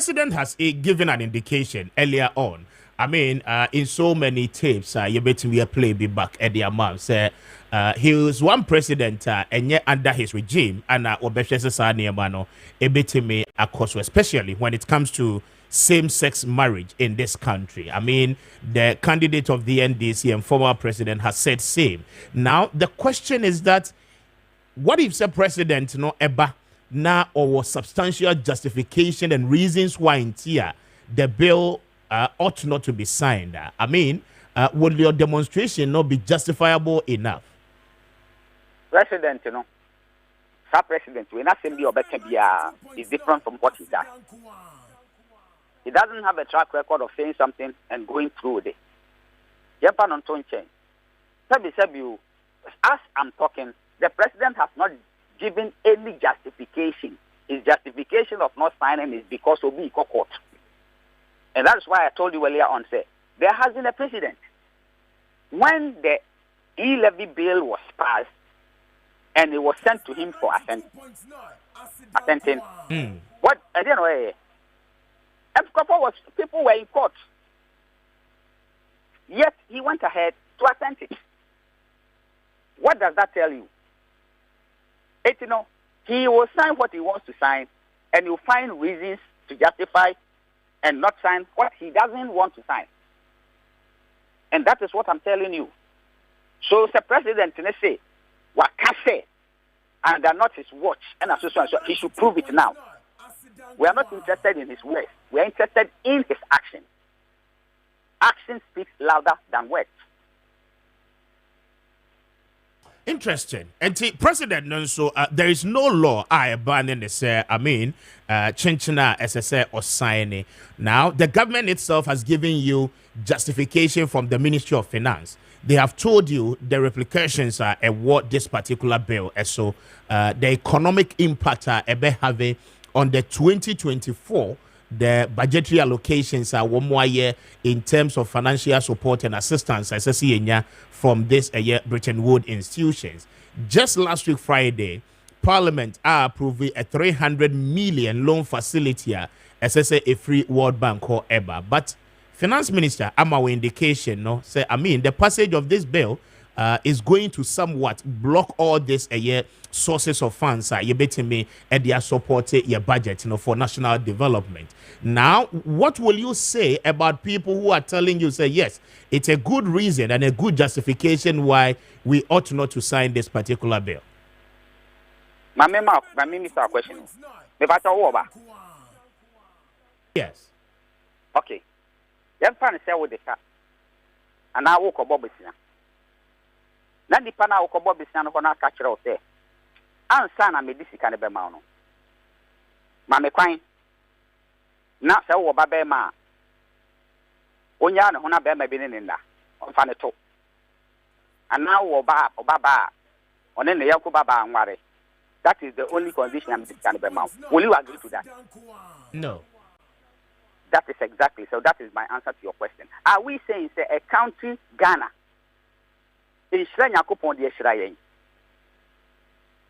president has given an indication earlier on. I mean, in so many tapes, you bet me a play be back at the amount. Say, he was one president, and yet under his regime, and me, especially when it comes to same-sex marriage in this country. I mean, the candidate of the NDC and former president has said same. Now, the question is that, what if the president no eba now or substantial justification and reasons why in here the bill ought not to be signed? I mean, would your demonstration not be justifiable enough? President, president, we're not saying is different from what he does. He doesn't have a track record of saying something and going through with it. As I'm talking, the president has not given any justification. His justification of not signing is because of the court. And that's why I told you earlier on, say, there has been a precedent. When the e-levy bill was passed and it was sent to him for assenting, what, I don't know, people were in court. Yet he went ahead to assent it. What does that tell you? He will sign what he wants to sign, and he'll find reasons to justify and not sign what he doesn't want to sign. And that is what I'm telling you. So the president, let's say, what can say, and they're not his watch, and so he should prove it now. We are not interested in his words. We are interested in his action. Action speaks louder than words. Interesting. And President, so there is no law banning this. Chinchina SSA or signing. Now, the government itself has given you justification from the Ministry of Finance. They have told you the repercussions are what this particular bill is. So, the economic impact having on the 2024. The budgetary allocations are 1 more year in terms of financial support and assistance from this Bretton Woods institutions. Just last week, Friday, Parliament approved a 300 million loan facility as a free World Bank or EBA. But Finance Minister Amawa indication the passage of this bill is going to somewhat block all this sources of funds you betting me and they are supporting your budget for national development. Now, what will you say about people who are telling you, say, yes, it's a good reason and a good justification why we ought not to sign this particular bill? My minister question. Yes. Okay. Then pan say with the car. And I walk about business. Then the pan I walk about business no na catch out there. Ansa na medisi kan be ma no. Ma me kwan. Na se wo ba be ma. Onya ne ho na be ma bi ne nda. On fa ne to. Ana wo ba obaba. One ne yakko baba anware. That is the only condition I'm discussing about. Will you agree to that? No. That is exactly. So that is my answer to your question. Are we saying, say, a country, Ghana, is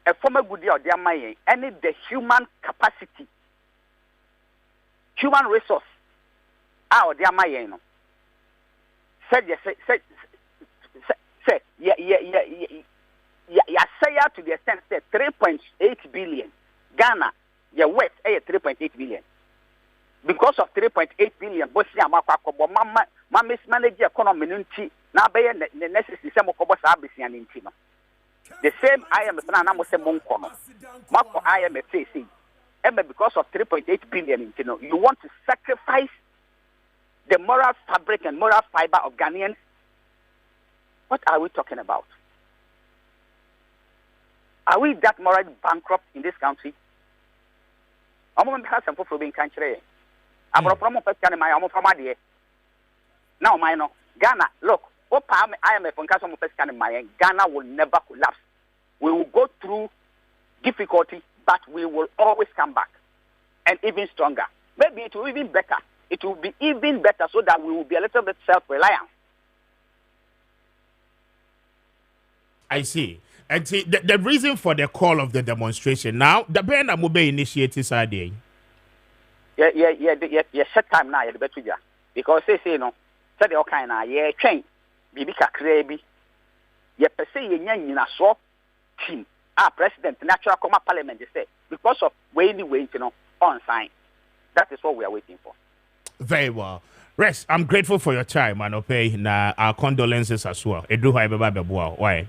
a former good deal, any the human capacity, human resource, our dear Mayen, said, say to the extent that 3.8 billion Ghana, your worth 3.8 billion. Because of 3.8 billion, Bosia Mama mismanage economy now by the necessary some of Abisian in Tima. The same IMF and Amos Moncono. Marco IMF facing. Because of 3.8 billion in Tino, you want to sacrifice the moral fabric and moral fiber of Ghanaians? What are we talking about? Are we that morally bankrupt in this country? I'm going to have some people being country. I'm going to promote my own from my now, my no Ghana, look, what I am a Funkaso my Ghana will never collapse. We will go through difficulty, but we will always come back and even stronger. Maybe it will be even better. It will be even better so that we will be a little bit self-reliant. I see. And see, the reason for the call of the demonstration now, the Bena Mube initiatives are there. set time now, the better. Because say no, said the kind of train, Bibi Kakrebi, per se, in a so team, our president, natural comma parliament, they say, because of waiting, on sign. That is what we are waiting for. Very well. Rex, I'm grateful for your time, and our condolences as well. Why?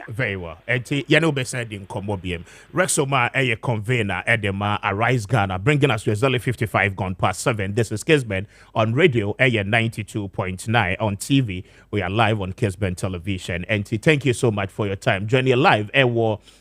Very well. Yano Beside in Combo BM. Rexoma, a convener, Edema, Arise Ghana, bringing us to exactly 55 gone past 7. This is Kessben on radio, 92.9 on TV. We are live on Kessben television. And thank you so much for your time. Joining live,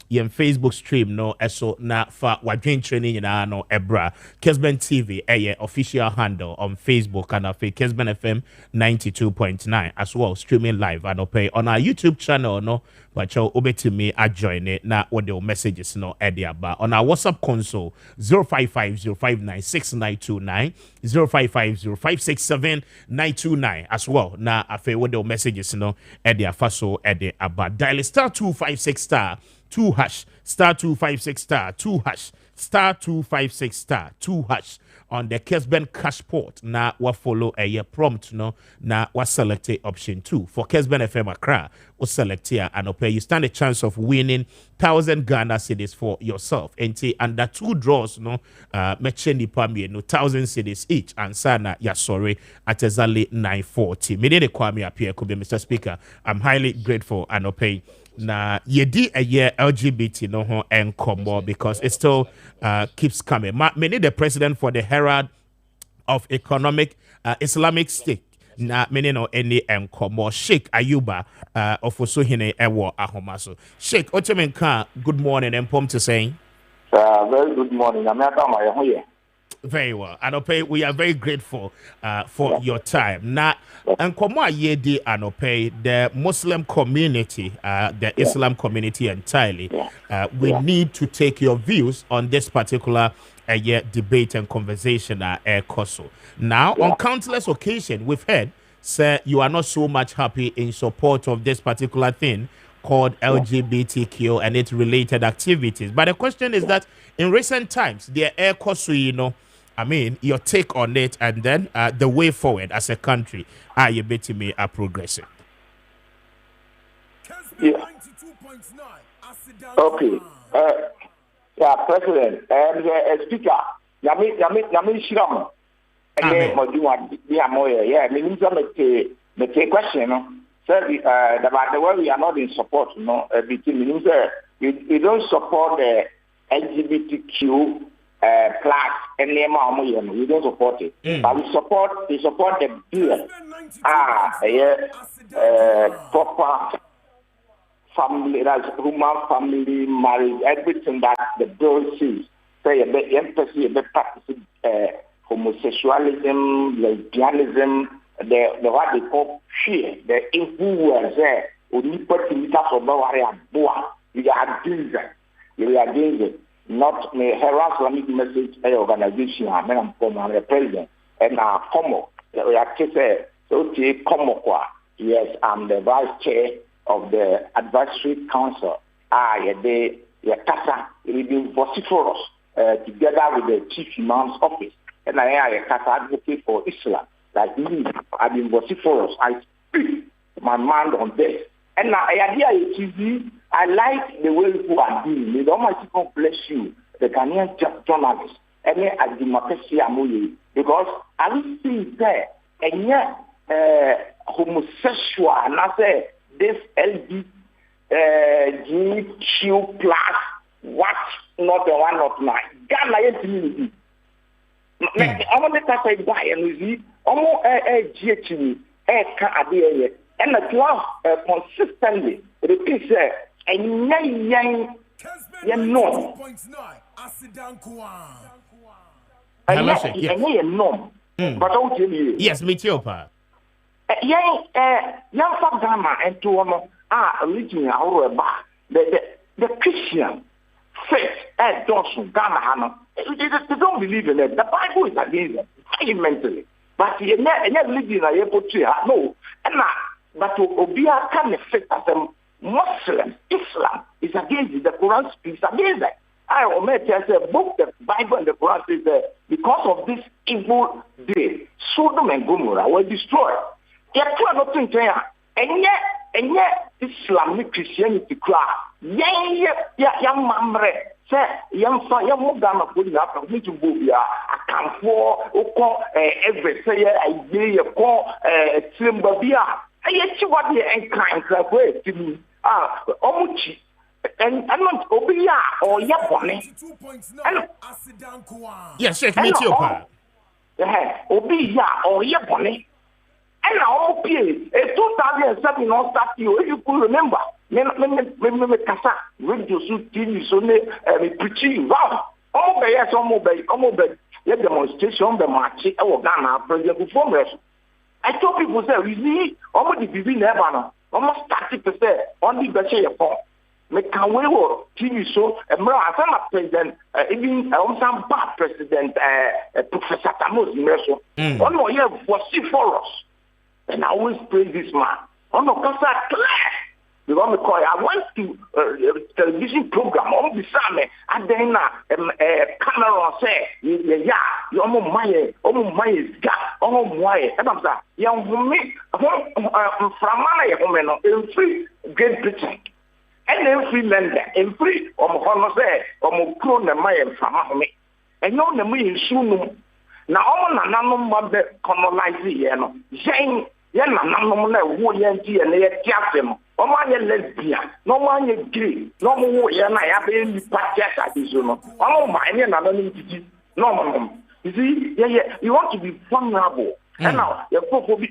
yen Facebook stream no eso na fa wadwin training no ebra Kessben TV official handle on Facebook and Kessben FM 92.9 as well streaming live and on our YouTube channel no but you obetimi join it na what the messages no ediaba on our WhatsApp console 0550596929 0550567929 as well na afi what the messages no ediafa so ediaba dial star 256 star 2 hash star 256 star 2 hash star 256 star 2 hash on the Kessben cash port. Na wa follow a prompt no na wa select option 2 for Kessben FM Accra. We select here and you stand a chance of winning 1,000 Ghana cedis for yourself. And under 2 draws no mecheni pami no 1,000 cedis each and sana ya sorry at exactly 9:40. Mede Kwame Appiah Kubi, Mr. Speaker. I'm highly grateful and na yedi a year LGBT no ho enkomo because it still keeps coming. Many the president for the Herald of Economic Islamic State na many no any enkomo Sheikh Ayuba of Osuhine Ewo Ahomaso. Sheikh Otemenka, good morning and pom to say. Very good morning. I'm here. Very well. And we are very grateful for your time. Now, and yedi and the Muslim community, the Islam community entirely, we need to take your views on this particular debate and conversation Koso. Now, on countless occasions, we've heard, sir, you are not so much happy in support of this particular thing called LGBTQ and its related activities. But the question is that in recent times, the Koso, I mean, your take on it and then the way forward as a country, are you betting me are progressing? Yeah. Okay. President, Speaker, Yami Shram. Yeah, Minister, make question. Sir, about the way we are not in support, between Minister, you don't support the LGBTQ. Plus and we don't support it. But we support the bill. Proper family, that's human family, marriage, everything that the bill says. Say the empathy, the practice homosexualism, lesbianism, the what they call fear, the influence there. We are against it. Not me harass Islamic message organization. I'm the president and Como. We are so yes, I'm the vice chair of the advisory council. They we've been vociferous together with the chief imam's office, and I am a advocate for Islam. Like me, I've been vociferous. I speak my mind on this. And now I hear TV. I like the way people are doing. May the Almighty God bless you, the Ghanaian journalists, and Advocacy because I will see there, and yet homosexual, and I say this LGBTQ plus, what not the one of my Ghanaian community. I want to say why, and we see almost GHU, and the class consistently repeats and young norm. But don't tell you. Yes, me too, Pa. Young Fagama and to religion the Christian faith at Johnson Ghana. They don't believe in it. The Bible is against them vehementally. But you're religion are able to no. But to Obia can affect as a Muslim, Islam is against it. The Quran speaks against that. I may tell you, both the Bible and the Quran says that because of this evil day, Sodom and Gomorrah were destroyed. Yet, not in China, and yet, Islamic Christianity cry. Young mamre, say, young Mugama put up a little booby. I come for every say, I gay a call, Timbabia. I yet you what the kind of way to me. Omuchi. And I'm not Obia or Yapone. Yes, Sheikh Metiopa. Obia or Yapone. And now, in 2007, not start you, if you could remember. Me kasa radio so TV so ne me preaching wow. All be yes, all be. Let demonstration be Maakye e wo Ghana president before me. I told people say we see almost the bibi never no. Almost 30% on the be your phone. Me can we wo TV so emra asama president even some bad president Professor Tamos Mreso. On no year was for us. And I always praise this man. On no kasa clear. Because I went to television program on the summer and then camera say yeah you almost my ga almost my and I'm saying young me from my free Great Britain and then free lender and free say pro na my from me and no na me soon now all na nanom be colonize here no yen na nanom na wo yen ti na ye tiafe no no lesbian, no man gay, no more yana any party at this no. Oh my no. You see, you want to be vulnerable. And now you go for a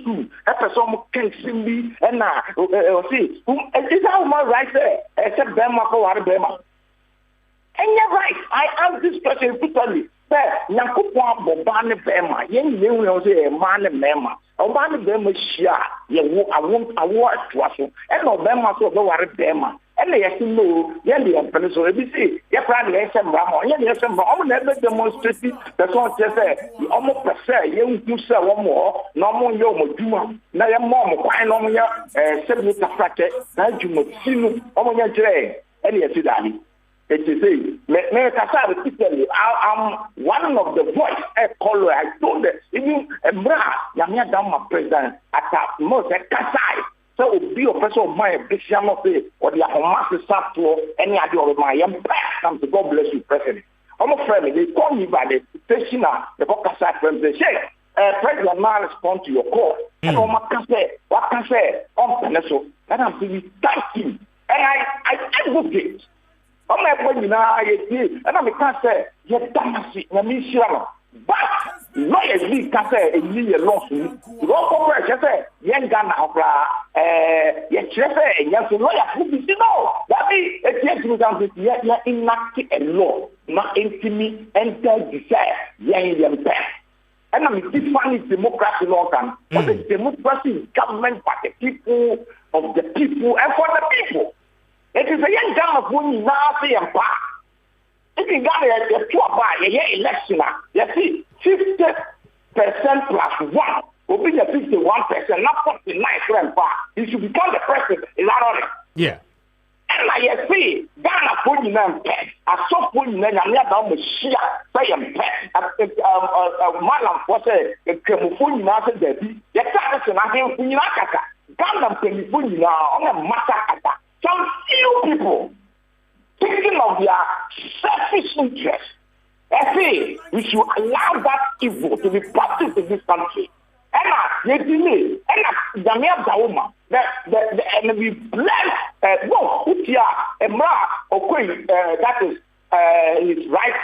school, a person can see and now see is how my right there, except Bema or Bema. And you're right, I asked this question repeatedly. Nakupo Bobane Bema, yen you say man Bema. Obama Bema Shia, I want to us, and Obama so go worry Bema. And they have to know, the Peninsula, ABC, you're probably some Ramo, some Ramo, never demonstrated. That's what they say. You almost say, you do sell one more, no more Yoma, now your mom, quite on your 70 fracture, now you must see on your tray, and yes, Daddy. It is I'm one of the voice I call I told them even Yamia Dama president at most at Kasai. So be a person of my bishop or the Hamas Sato, any idea of my young comes to God bless you, President. I'm a friend, they call me by the station, the Kasai friends, they say, President now respond to your call. And what can say, on Peninsula, and I'm saying, thank you. And I advocate. I'm not going to and I'm say, you're dancing, but lawyers can say, a million lawsuit. Go say, young Ghana, yes, lawyer, who is no. That means it's enacted a law, not intimate and desire, young pen. And I mean, this one is democracy law, but the democracy is government by the people, of the people, and for the people. It is a young Ghana who now see and pass. If you got a 2 election, you see 50% plus 1 will be the 51%, not 49 grand pass. He should become the president. Is that all right? Yeah. And like you see, Ghana put in them pet. I saw put in them, I'm not down with Shia, say I'm pet. Malam was a Kemufuni Nasa Debbie. The Takas and I think Punaka. Ghana Kemufuni now on a matter. Some few people thinking of their selfish interests. I say we should allow that evil to be practiced in this country. And we bless that is his right,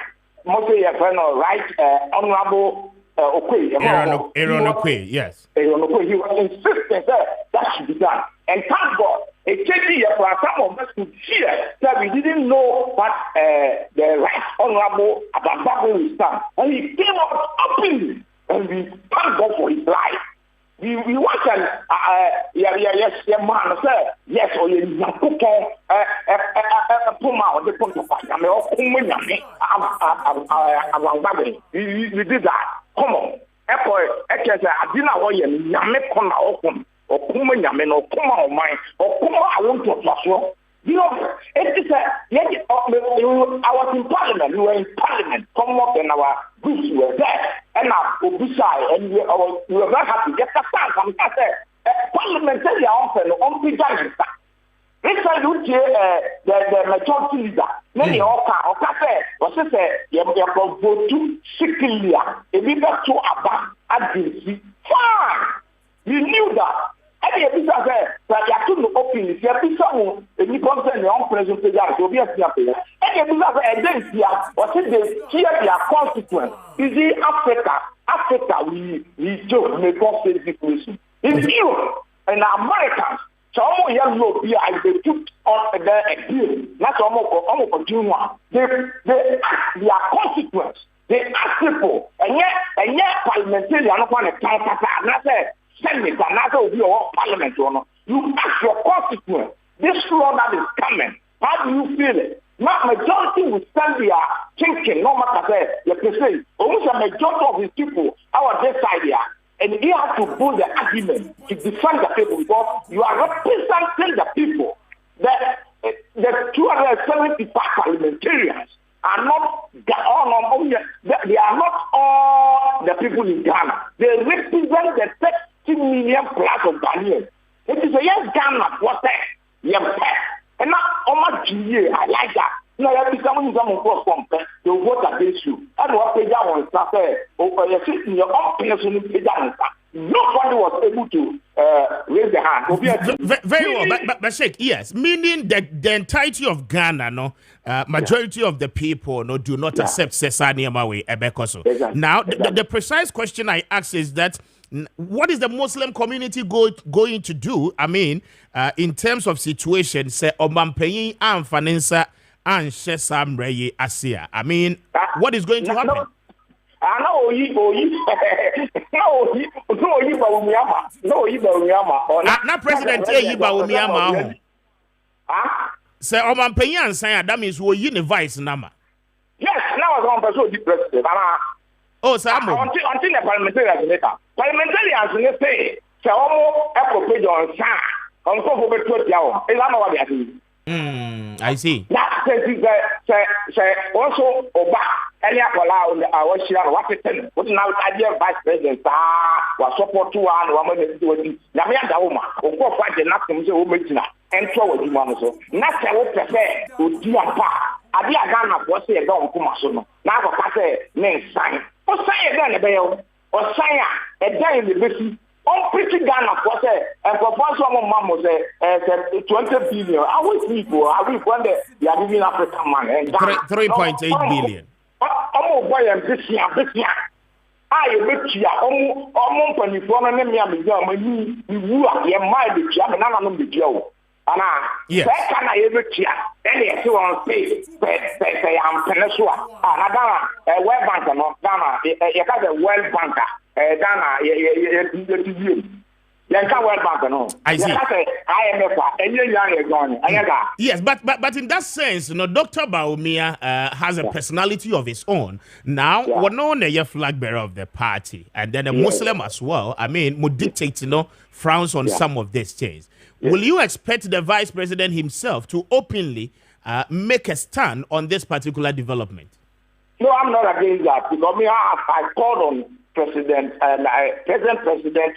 mostly right, honorable Aaron Okwe, yes. Aaron Okwe, he was insisting that should be done. And thank God, it takes years for some of us to hear that we didn't know what the right honorable Ababa will stand. And he came out openly, and we thank God for his life. We want to, yes, man, sir, yes, or you we did that. Come on. I didn't know you or Kuma Yamen or Kuma of mine or Kuma I want to pass. You know, it is I was in Parliament. We were in Parliament. Commonwealth and our groups were there, and our Obusai, and we were very happy. Just a time, parliamentary on president. This is the majority leader. Many or cafe was you vote to secretly. If you got to about agency, fine. You knew that. Any of these are there, but you couldn't open it. You have to someone, if you come to your own president, to be a theater. Any of these are there, against you, or say they hear their consequence. You see, Africa, we joke, make us face this situation. In Europe and Americans, some young people they took on a deal. That's almost June 1. They are consequence. They ask people, and yet parliamentary are not going to counter. Senate and that will be your parliament. You ask your constituent, this law that is coming, how do you feel it? Not majority will stand there thinking, no matter what you say, almost a majority of his people are this idea. And he has to build the argument to defend the people because you are representing the people. The 275 parliamentarians are not they are not all the people in Ghana. They represent the 60 million plus of Ghanaians. It is a yes Ghana what yes, and not how much I like that. No, you have to come in some cross compare. They vote against you. And what pay down on stuff over your system, your own personal pay down. Nobody was able to raise the hand. Very well, but Sheikh, yes, meaning that the entirety of Ghana, majority of the people do not accept Sesani Amawe Ebekoso. Exactly. Now, the precise question I ask is that what is the Muslim community going to do? I mean, in terms of situation, say Omampeyi and Fanensa and Shesam Reye Asia. I mean, what is going to happen? No, not President Yiba Umiyama. Say Omampeyi and say that means we vice nama. Yes, now I'm going to president. Oh, Samu. Until the parliamentarians later. Parliamentarians say, say, Apple page on Sa, on top of it, is that what they are doing? I see. That say, also, Oba, Eliakola, our share, Washington, what now idea vice president, was support to one woman, Yamia Doma, or go fight the National Women, and throw a woman. So, not I would prefer to do a part. I be a Ghana, what's the dog, Kumasono. Now, I name sign. Or say again, a bell, or say a day in the business. On pretty Ghana, for say, and for one mamma say 20 billion. I wish people, I wish one day they are giving African money. 3.8 billion. Oh, boy, and this year. I bet you almost when you form a name, you are your mind, the German, none of the Joe. Yes. That can I ever cheer? Any on space, say I'm Peninsula. A web banker, not Ghana, you got a well banker. Ghana, I see. IMF, yes, but in that sense, Dr. Bawumia has a personality of his own. Now, we're known as a flag bearer of the party, and then a Muslim as well. I mean, would dictate, frowns on some of these things. Will you expect the vice president himself to openly make a stand on this particular development? No, I'm not against that because I called on President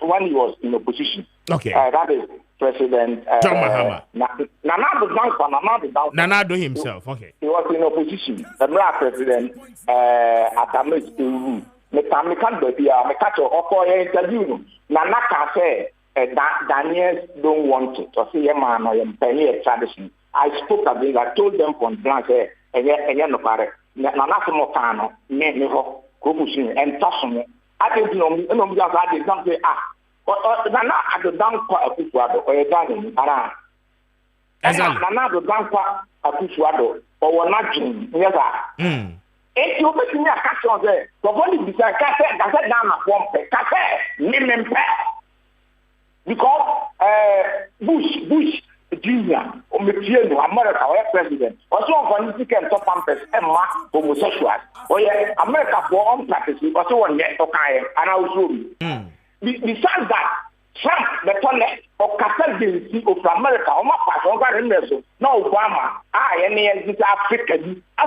when he was in opposition. Okay. That is President John Mahama. Nanado himself. Okay. He was in opposition. The President Atamis interview. Nanaka said Daniels don't want it. To see a man or a penny tradition. I spoke against. I told them from blank. Nanaka Mokano, and Tassom. I didn't know because I did not say, Nana at the down part of Pusuado or a dining. Nana the down part of Pusuado or not Jim. Yes, if you make me a castle there, the body beside cassette, I said down a one cassette, name and because Bush Junior or Material America or president or so for can top pampers and mark homosexuals. Oh yeah, America for on practice or so on yet okay and I was besides that Trump the tonne or Kessben of America or my passion no Obama any African I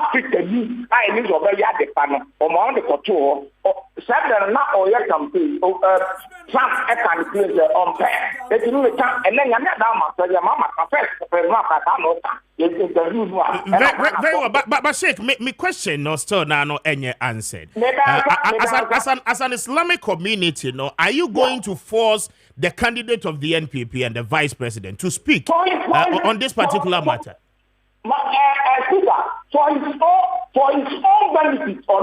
need to be at the panel or my own control or seven not all your campaign Trump can place on pair. They do it and then I'm not my mama very well, but Sheikh, me question no still now no any answered. As an Islamic community, no, are you going to force the candidate of the NPP and the vice president to speak on this particular matter? For his own benefit, or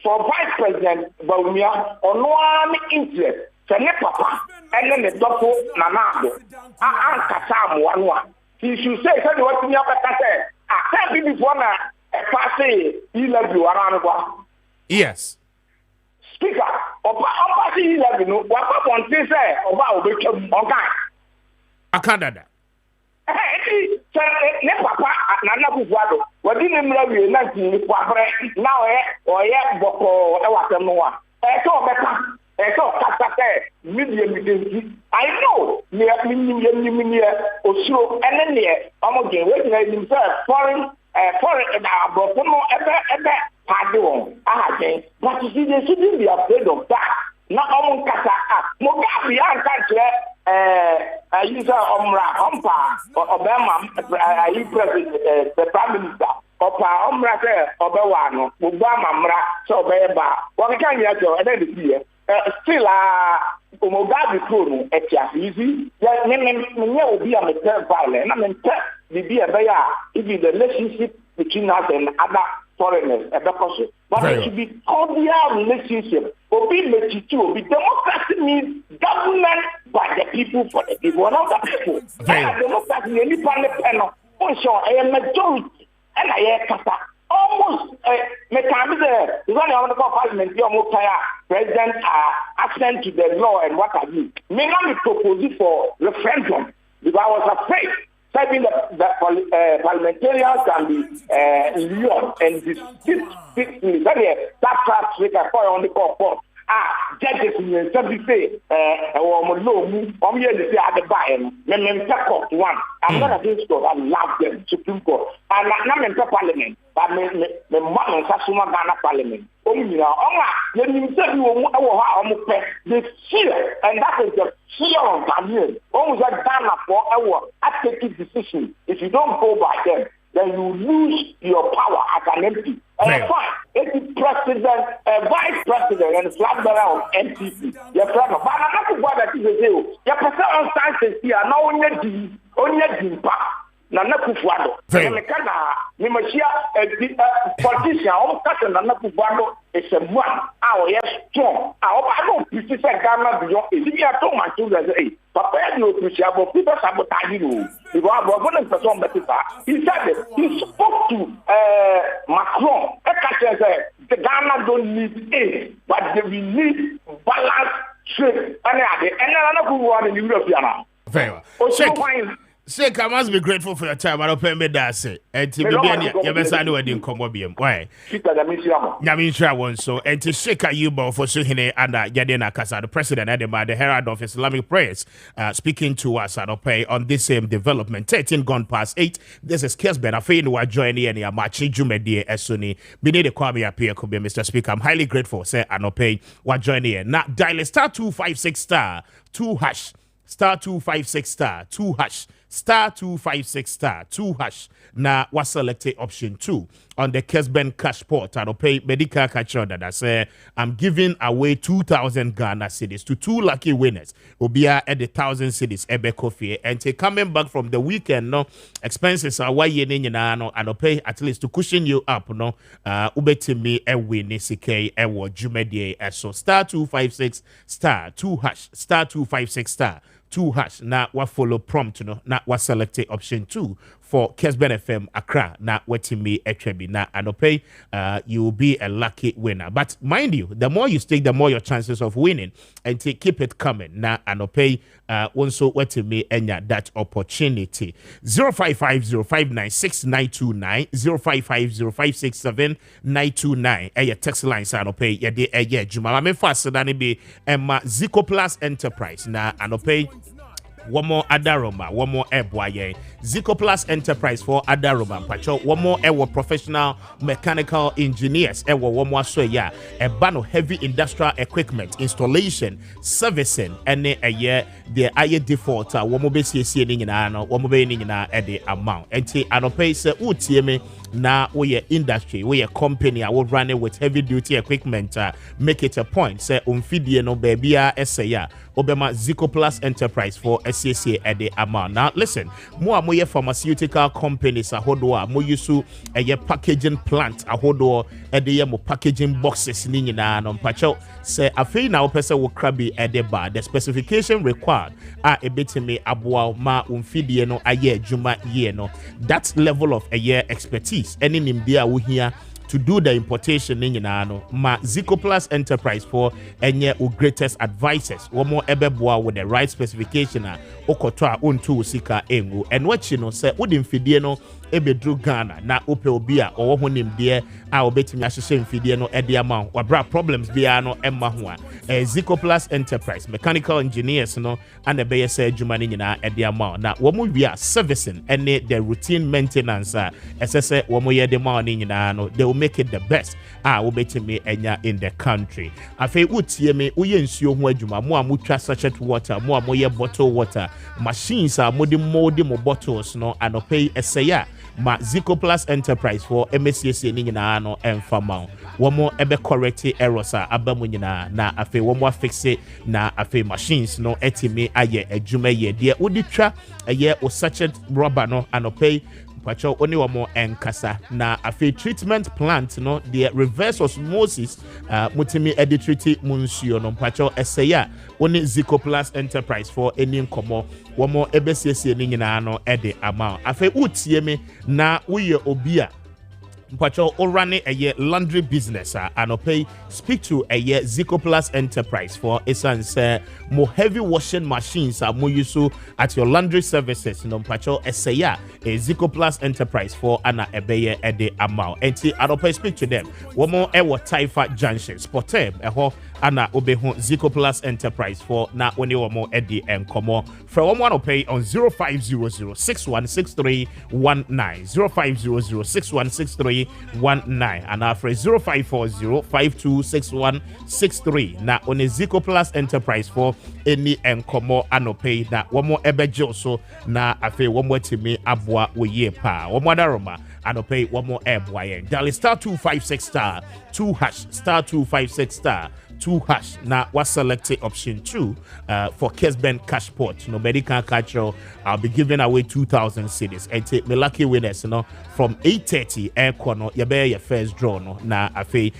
for vice president Baumia, or no interest. Papa, and then the doctor Nanado, Kasam one. He should say, what me up at that. I can't be this one. Passé, he love you around. Yes. Speaker, Passé, he love you. What one say about the organ? I can't do that. Ne papa Nana Buffalo, what didn't love you, nothing, now, or yet, Boko, Ewatamoa. Better. Medium. I know near Oslo and then near Omogen, waiting himself foreign pardon. But you see, they shouldn't be afraid of that. Not on Kata, Mugabe, I use Omra, Obama, the Prime Minister. Opa Omra, Obawano, Obama, so Beba. What can you do? I don't see it. Still, Mugabe phone at easy. Yeah, will be a material violence. I mean, be a bear if the relationship between us and other foreigners at the cost. But it should be cordial relationship. Obi Mechitu, be democracy means government by the people for the people, not the people. Democracy, any panel, also a majority, and I hear almost Parliament, President accent to the law and what have you. May not be proposed for referendum because I was afraid having the parliamentarians can be in Lyon and this that class we can call on the court. Judges in say, I'm here to say at the buy one. I'm not against God, I love them, Supreme Court. And I'm in Parliament, but the man in Sasuma Ghana Parliament. The fear, and that is the fear of Ghanaians. Almost a Ghana for our active decision. If you don't go by them, then you lose your power as an MP. And fine, if the president, vice president, and flag bearer of NPP, your friend, but I'm not going to say, your personal stances here, now only Dimpa. Nana Kufuado. Nimashia, politician, all Captain Nana Kufuado is a man. Our yes, strong. I don't prefer Ghana beyond. If you are told my children, Papa, you appreciate people sabotage you. You are going to perform better. He said it. He spoke to Macron. The Ghana don't need aid, but we need balance, trade, and another good one in Europe. Very well. Sheikh, I must be grateful for your time. I don't pay me that say. And to be your best, I know I didn't come up here. Why? Yamisha won so. And to Sheikh Ayuba for Suhine and Yadina Kasa, the president and the Herald of Islamic Prayers, speaking to us at Opay on this same development. 13 gone past 8. This is Kessben. I feel you are joining any Maakye Jumedi Esuni. Bini de Kwame Appiah Kubi, Mr. Speaker. I'm highly grateful. Say and Opay what joining here. Now dial star 256 star 2 hash. Star 256 star 2 hash. Star 256 star 2 hash. Now was selected option 2 on the Kessben cash port. I'll pay medical catcher that I say I'm giving away 2,000 Ghana cedis to 2 lucky winners. Obia at the 1,000 cedis Ebe Coffee and take coming back from the weekend. No expenses are why you need and I'll pay at least to cushion you up. No, ubeti me a win CK a word Jumedie so star 256 star 2 hash star 256 star 2 hash. Now what follow prompt no. Now what selected option 2 for Kessben FM Accra na wetimi etwebi na anope you will be a lucky winner. But mind you, the more you stake, the more your chances of winning, and keep it coming na anope also wetimi enya that opportunity. 0550596929 0550567929 eye text line sa anope yede eye juma me fa sedane be emma Zico Plus Enterprise na anope one more Adaroma, one more Eboye. Zico Plus Enterprise for Adaroma. Pacho, one more Ewo professional mechanical engineers. Ewo one more soya. A ban of heavy industrial equipment, installation, servicing, and a year the aye default. One more base in ano, one more in at the amount. And see, anope se utieme na we industry, we a company. I will run it with heavy duty equipment. Make it a point. Say umfidie no babia esaya. Obema Zico Plus Enterprise for SCCA at the amount. Now listen, more pharmaceutical companies ahodoa mo yusu a packaging plant ahodoa at the mo packaging boxes ni nyina no mpacho say afei na opese wo krabi at the bar. The specification required are a bit me aboa ma umfidie no aye juma ye no. That level of a year expertise any nimbia wo here to do the importation in ano ma Zico Plus Enterprise for enye o greatest advisors one more ebeboa with the right specification okoto a onto sika engu and what you know say wouldn't fidie no ebedru Ghana na ope obi a owo honim de a obetimi ahye mfidie no ede ama wabra problems bia no emma ho a Zico Plus Enterprise mechanical engineers no and the beye say adwuma ni nyina ede ama na wo mo wi a servicing and the routine maintenance esese wo mo ye de ma ni nyina no they will make it the best obetimi enya in the country afei utie me uye nsuo ho adwuma mo a mutwa sachet water mo a mo ye bottle water machines a mo de mo bottles no anopei eseya ma Zico Plus Enterprise for MSCC ni nyina no emfama womo ebe correct errors abamu nyina na afei womo fix it na afei machines no etimi aye adwuma ye de odi twa eye o sachet rubber no anopei pacho oni womo enkasa na afei treatment plant no the reverse osmosis mutimi editriti munsio no pacho eseya oni Zico Plus Enterprise for any nkomo womo ebesiesie ni nyina no ede ama afei utie me na uye obia mpacho orane a laundry business anopay speak to a Zico Plus Enterprise for essence more heavy washing machines mo yusu at your laundry services no mpacho eseya a Zico Plus Enterprise for ana ebeye ede amount enti anopay speak to them one more ewo Taifa Junction sportem eho ana obehu Zico Plus Enterprise for na oni womo edi enkomo for one pay on 0500616319 0500616319 and after 0540526163 na oni Zico Plus Enterprise for any enkomo anope na womo ebejo so na afe womo timi aboa woye pa womo daroma anope womo ebwaye dial star 256 star 2 hash star 256 star 2 hash na was selected option 2 for Kessben cash pot no medical catch. I'll be giving away 2,000 cedis and take me lucky winners from 8:30 air corner your first draw no na afe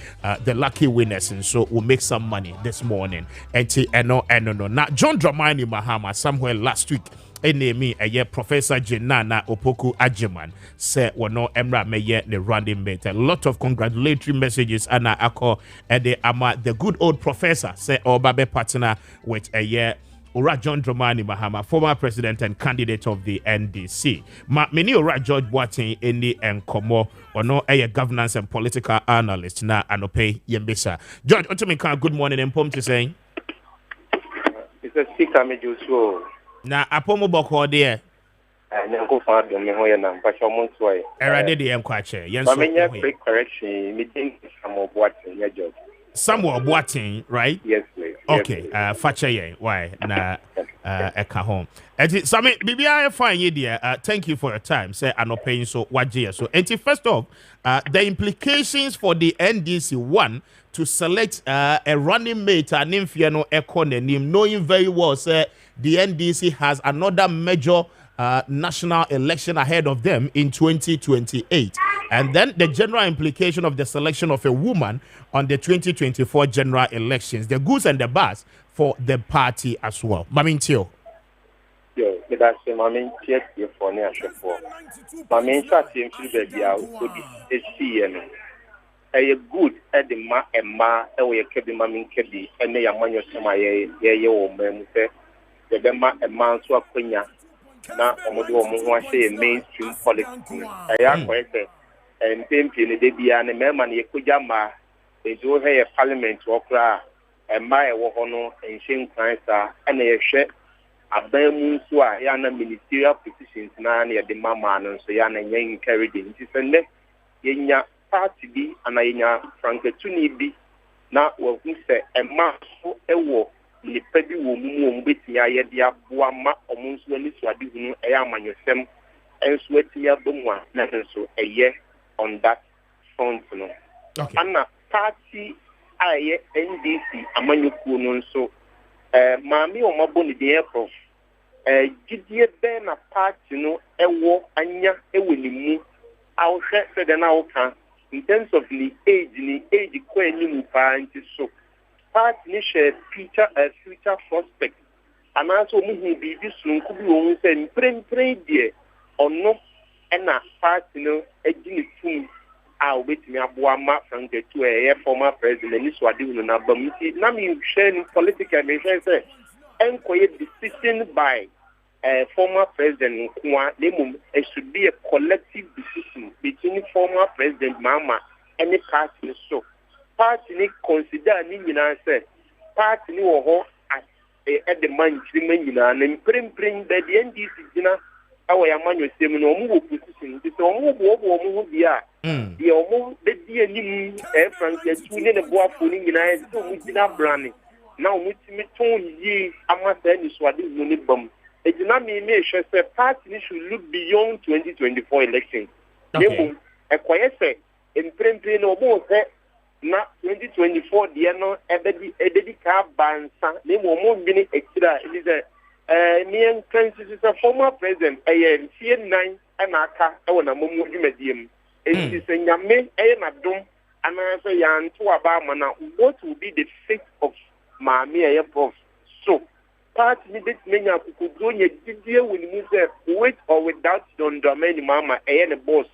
the lucky winners and so we'll make some money this morning and no na John Dramani Mahama somewhere last week enemy a Professor Jenana Opoku Ajiman say no emra meye ne running mate. A lot of congratulatory messages and ako the ama the good old professor say Obabe partner with a year Ora John Dramani Mahama, former president and candidate of the NDC. Ma many Ora George Boateng any enkomo or no a governance and political analyst na anope yembisa. George Otomika, good morning and pom to say. It's a speaker me Joshua. Na apomo boko there. Na go fa do me ho ye na mpacho mo ntoy. Erade de enkwache. Yen so. But quick correction, me think Samuel Boateng your job. Samuel Boateng, right? Yes, please. Okay, fache ye. Why? Na eka home. Enti Sami bibia fine ye dear. Thank you for your time. Say anope so waje so. Enti first off, the implications for the NDC one to select a running mate and infiano economy, knowing very well say the NDC has another major national election ahead of them in 2028. And then the general implication of the selection of a woman on the 2024 general elections, the goods and the bads for the party as well. Mamintio. Yeah, that's my main check here for near for. My main shot team to the dia would see a good at the ma and ma away kebi mammy kebi and they are man your ye old man say the bema and man so quenya now almost say mainstream politics. I am quite and pimping the dia and the man ye kujama is over a parliament or cry and my wohono and shame cancer and a share. Abamu so a yana ministerial positions na na de mama no so yana yen carried in ti sende yenya party bi ana yenya franketuni bi na wo hu se ema so ewo ni pedi wo mu betimi ayede aboa ma omunso ani so ade hunu eya amanyosem enso atimi abomwa na so eye on that front no ana party aye NDC amanyoku no so Mami o maboni de prof gidie be na party no ewo anya ewo ni mu awhwe se de na woka in terms of the age ko ani mu pa nti so party ni share future prospect anaso mu hu bi sunku bi wo se mprempre de ono na party no agini tum a obetimi aboa ma from the two former president ni so ade hu na bamti na mi share in political me say enkoye decision by former president Nkwa Lemum. It should be a collective decision between former president Mama and the party. So party ni consider ni nyina say party ni wo ho at the man nyina na bring the NDC nyina awo ya manyo sem no omu opposition ti so omu bo omu hu bia the omu de die ni Frank tu ne boafo ni nyina so omu nyina brand na omu timi ton yi amasa ni so ade hu ni bam ejina mi say party should look beyond 2024 elections. Nemo ekwaye say emprempre no omu say na 2024 de no ebedi ka bansa nemo omu bi ni ekira it is Nian Francis is a former president, a CN9 and Aka, I want a mumu medium. It is a yame, a dum, and I say yan to Abamana. What will be the fate of Mammy Prof? So, part needed many could do a deal with Musa, with or without Don Domain Mama, and a boss.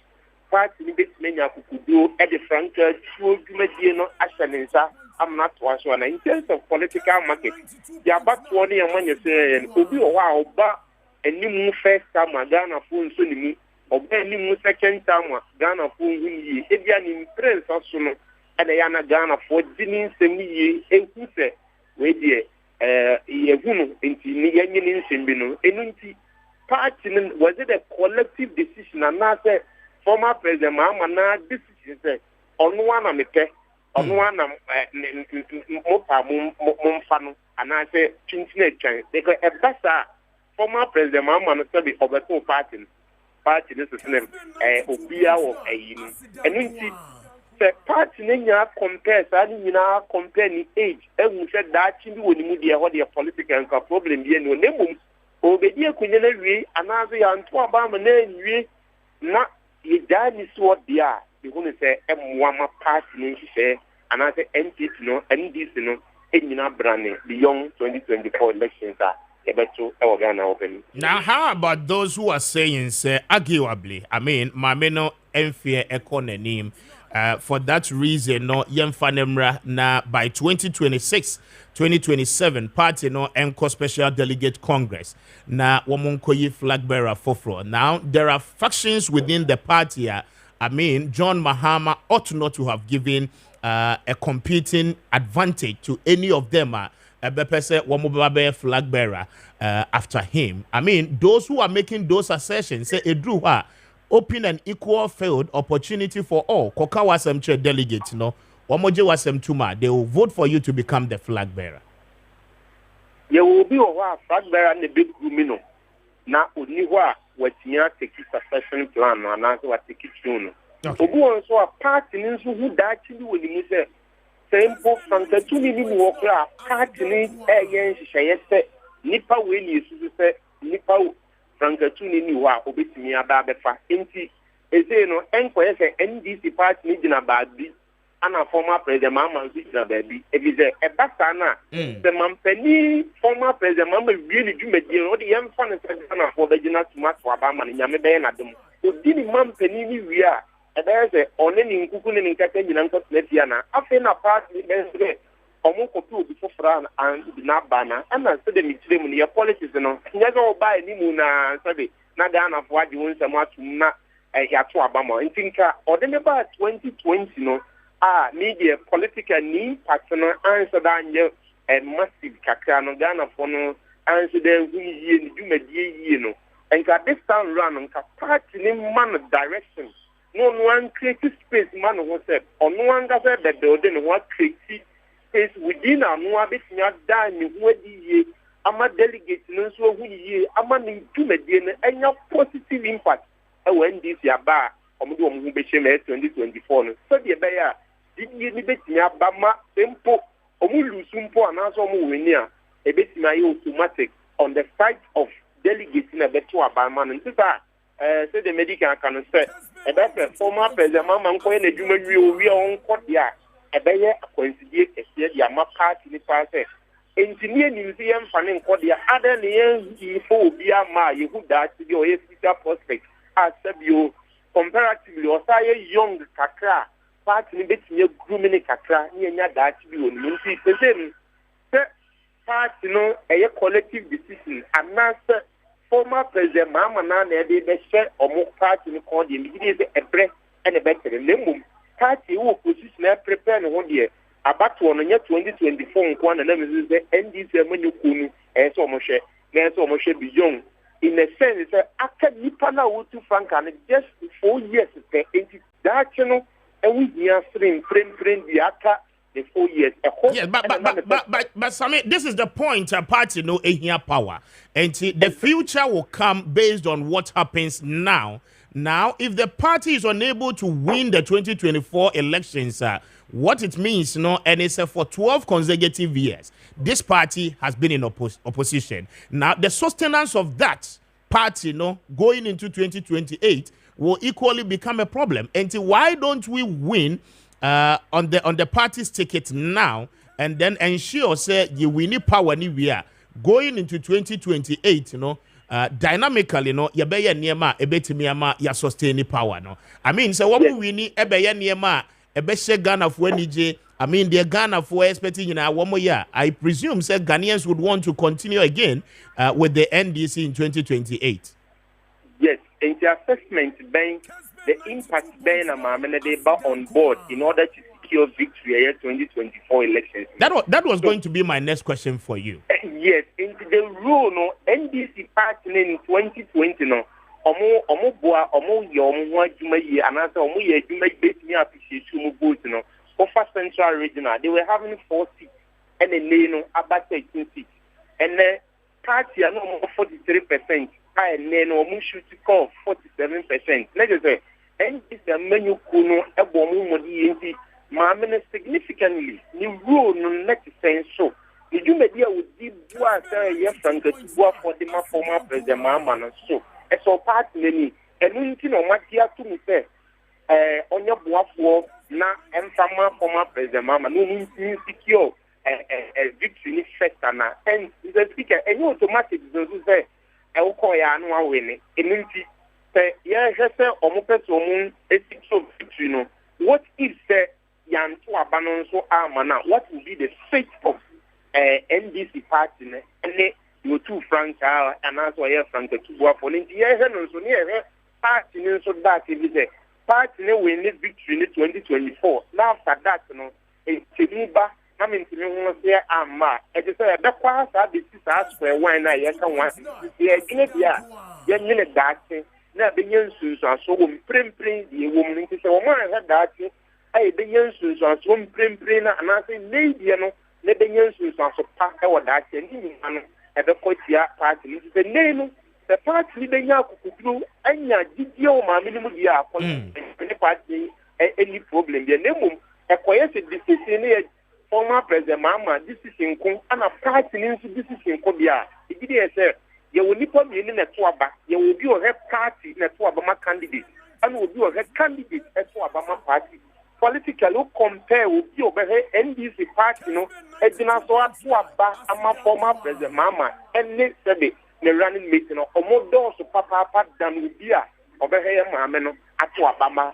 Part needed many could do at the Franca, true Mediano, Ashanesa. I'm not one in terms of political market. The about 20 and when you say, and could be a while, but a new first time, Ghana phone soon, or a new second time, Ghana phone, if you are in prince or soon, and I am a Ghana for dinning semi, and who say, wait, Yahuno, into Nian Simbino, and party was it a collective decision? And not say, former president, Mamma, now this is on one of the on one mopa mumfano and I say chinchine chan they got a better former president Mama no be obeto party this is name obia of a and the party nya compare sani nyina compare ni age e mu se da chi bi woni mu dia ho dia political problem bi no nemum obedi akunya na wi anazo ya nto aba ma na nwi na yidani so dia because say M1 party ni say and I say NPP no NDC no enyina brand beyond 2024 elections are ebeto e Ghana open. Now how about those who are saying say arguably mame no emfie economy for that reason no yemfanemra na by 2027 party no enco special delegate congress na womonkoyi flag bearer foforo. Now there are factions within the party John Mahama ought not to have given a competing advantage to any of them. A flag bearer after him. Those who are making those assertions say it drew open an equal field opportunity for all. Koka wasem che delegates, no. Wamoje wasem tuma. They will vote for you to become the flag bearer. You will be a flag bearer in the big room, na uniwa watinya take succession plan na na so take it soon. Obu also a party nso who da actually we ni say simple from the two ni wo kra party ni yen hihye say nipa we ni su say nipa from the two ni wa obetimi aba befa enti eze no enko say NDC party ni gina ba bi ana former president Mama Zitra baby. If it's a basana, the Mampeni, former president Mama really do me deal, or the young fan for the General Tomas Wabama and Yamabe Adam. So, didn't Mampeni we are, and there's a on any Kukun and Katin and Letiana. After a part, Omoko before Fran and Nabana, and I said, the Mitrimony, politics, and never buy Nimuna, sorry, Nadana, what you want so much, not a Abama. And think, or then about 2020, no. Media political need partner answer that a massive kakano Ghana for no answer them you know. And got this time run on party man direction. No one creative space man was said, or no one got that they didn't want creative space within a no bit not dying where ye. I'm a delegate, no so who ye, I'm a need to median and your positive impact. When this year bar, I'm going to be 2024. So the bear. You need to Bama simple Omulu Sumpo and also Muinia, a bit my automatic on the side of delegates in a better Baman and Tita. Said the medical can say, and that's a former president, Mamma, and a human we are on Kodia, a bear, a coincidence, a said Yama party in the past. Engineer Museum Fanning Kodia, other than the phobia, my, you who died to your prospect, as you comparatively or say young Kakra. Party bit near grooming kakra near that to be on the same party no a collective decision and master former president Mama Nana they share or more party in called the a breath and a better than party who position prepare 1 year about 1 year 2024 one and then is the end is a menu kunu and so much be young in a sense after Nipana to Frank and just 4 years that channel. And we are frame the aka the 4 years. Yes, but Sammy, this is the point. A party no here power, and the future will come based on what happens now. Now, if the party is unable to win the 2024 elections, what it means, and it's for 12 consecutive years, this party has been in opposition. Now, the sustenance of that party, going into 2028. Will equally become a problem. And why don't we win on the party's ticket now and then ensure say you win power anywhere going into 2028, dynamically, you be niema ebetimiama ya sustain power I mean so what we win ebeye niema ebeshe Ghana for NJ. I mean the Ghana for expecting one more year. I presume say Ghanaians would want to continue again with the NDC in 2028. Yes. In the assessment bank, the impact bank they back on board in order to secure victory in 2024 elections. That was going to be my next question for you. Yes, into the rule NDC party in 2020 omo boa omo yo juma ye anasa omo ye juma bet me appreciate you vote offer central regional they were having 4 seats and then about 13 seats and the party are no 43%. And then we should call 47%. Let's say, and it's a menu kuno a bomb Mamma significantly. New rule no net sense so. The you media would give was yes and the for the former president Mamma so. As so part many and you know what you have to say on your board for now and former president Mamma no means secure a victory first and the speaker and you automatic say Elkoya no win it. Eminti say yeah just omo victory what if say yan to abanon so amana what will be the fate of NDC party and you two Frank and also here Frank to go for it yeah no so near party so that if the party win this victory in 2024 now after that it's Tiniba I mean, to say, it is a backwards. This is us where wine I can want. Yeah, young minute that now the young Susan so prim the woman to say, I had that. I the young Susan so prim and I say, lady, let the young Susan so pass our that and at the Kotia party. It is the name, the party the Yaku and ya did your minimum year for any party, any problem. The name, a quiet decision. Former President Mama, this is in Kong, and a party into this is in Kobia. It did say, you will need to be in a Tuaba, you will be a head party in a Tuabama candidate, and will be a head candidate at Tuabama party. politically compare with you NDC party no edina so atu aba ama former president mama enne sebe ne running mate no omodo so papa dam bi a obehe maame no atu abama.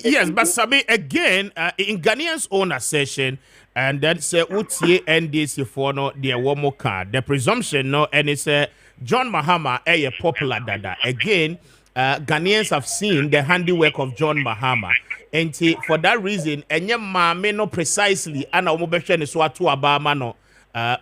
Yes, but Sabi, again, in Ghanaians' own assertion, and then say utie NDC for no the one more card. The presumption no, and it's John Mahama a popular dada. Again, Ghanaians have seen the handiwork of John Mahama, and for that reason, and may no precisely, and omobeshe is what to Obama no,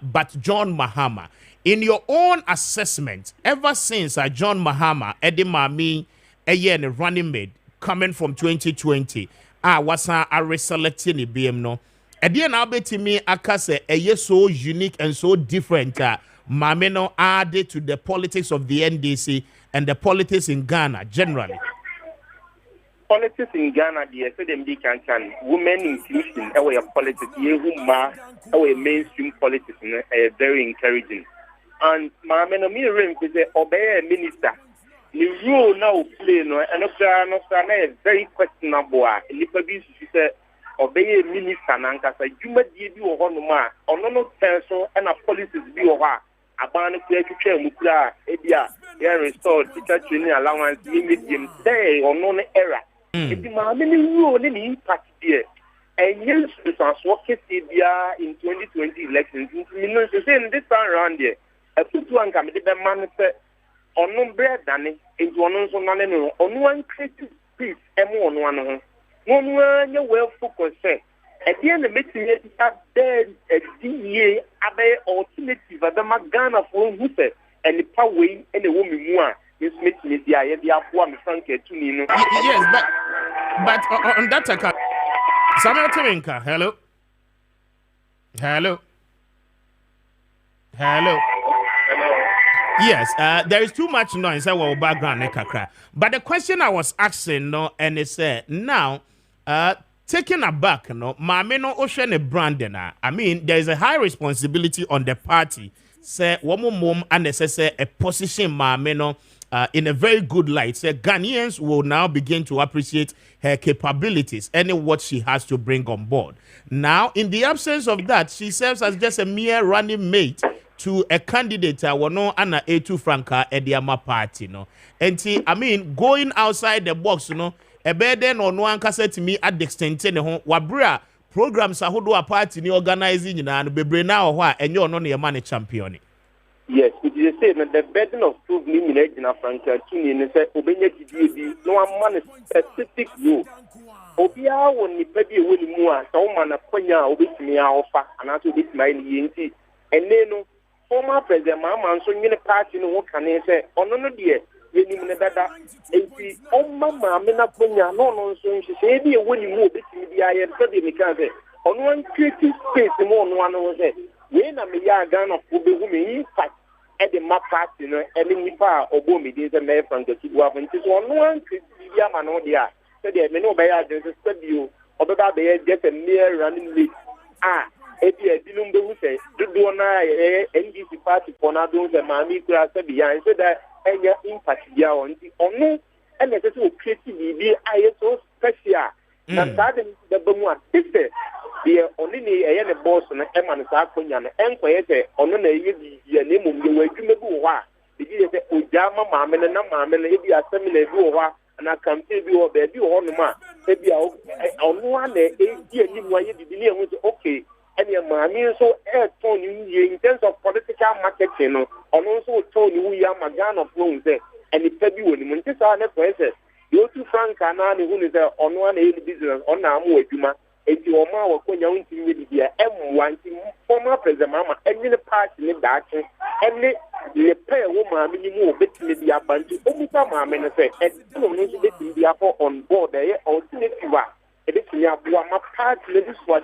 but John Mahama. In your own assessment, ever since John Mahama, Eddie Mami, a year and running mate. Coming from 2020, was a reselecting the BM no. And then I'll bet me akase a year so unique and so different. Mameno added to the politics of the NDC and the politics in Ghana generally. Politics in Ghana, the SDMD can women inclusion, our politics, our mainstream politics, very encouraging. And Mameno me ring to say obey a minister. The role now play no, and also very questionable. Lipabi said, obey a minister, and Kasa, you might be you or no person, and a policies be over. A ban of Mukla, Edia, they are restored, teacher training allowance, medium, day or non error. If the Mammy rule any impact here, and yes, it's a swatted in 2020 elections, this time around there, a put one can be the man said. On no bread than it, into one on one creative piece, and one. One way well focused. At the end of the meeting, there a DA, Abbey alternative, the Magana for who said, and the power and the woman more. This meeting is the idea of one Frank to Nino. Yes, but on that account, Samuel Teminka, hello. Yes, there is too much noise in our background, Kakra. But the question I was asking, no, and it said, now, taking aback, no, Mameno Ocean Brandon, I mean, there is a high responsibility on the party, say, woman mom and say a position Mameno in a very good light. Say, Ghanaians will now begin to appreciate her capabilities and what she has to bring on board. Now, in the absence of that, she serves as just a mere running mate to a candidate no ana A2 Franca Ediama party no. And I mean going outside the box no a burden or no anka said to me at the extent ne ho wabra programs ahodo a party ni organizing na no bebre na ho a enyo no ne man champion. Yes, it is the same. The burden of proof me in a Franca to me say obenya GDB no man specific rule. Obia woni pedi woni mu a so man akonya obetimi a offer and aso obetimi yenti eneno former president Mama so nyine party no can say ono no de yenim ne dada enti omma maame na ponya no so nhye e de woni mu obetimi dia ye so de meka say ono an creative space mo ono ano say we na me ya Ghana fo be hu me impact e de ma party no e ni nipa obo me de say me from the two of nti so ono an creative dia ma no dia say de me no be ya de studio obeba be just a mere running late ebi edinum be hu say do na NDC party for na do say mami kura say biya say that enya impact dia on ti onu ene say o creative bi aye so special na sad the bamu a tise the oni ni eye ne boss na e man sa akonya na enkoye say onu na eye bi ya na mum de wadwuma bi wo ha bi say ojama maame na maame na ebi asemi na bi wo ha na campaign bi wo be bi wo no ma ebi onu a na e di ani mu aye bi ni ehun say okay. And your money so airtone in terms of political marketing, and also told you we are Magana phones there, and it's February when Montesa presses. You to Frank and who is on one business on our Juma, and your ma was going to here, M1 former president Mama, and in the party in the action, and the pair woman minimum bit in the abundance, only some men say, and don't need to get in the apple on board there, or Editnya buama party this was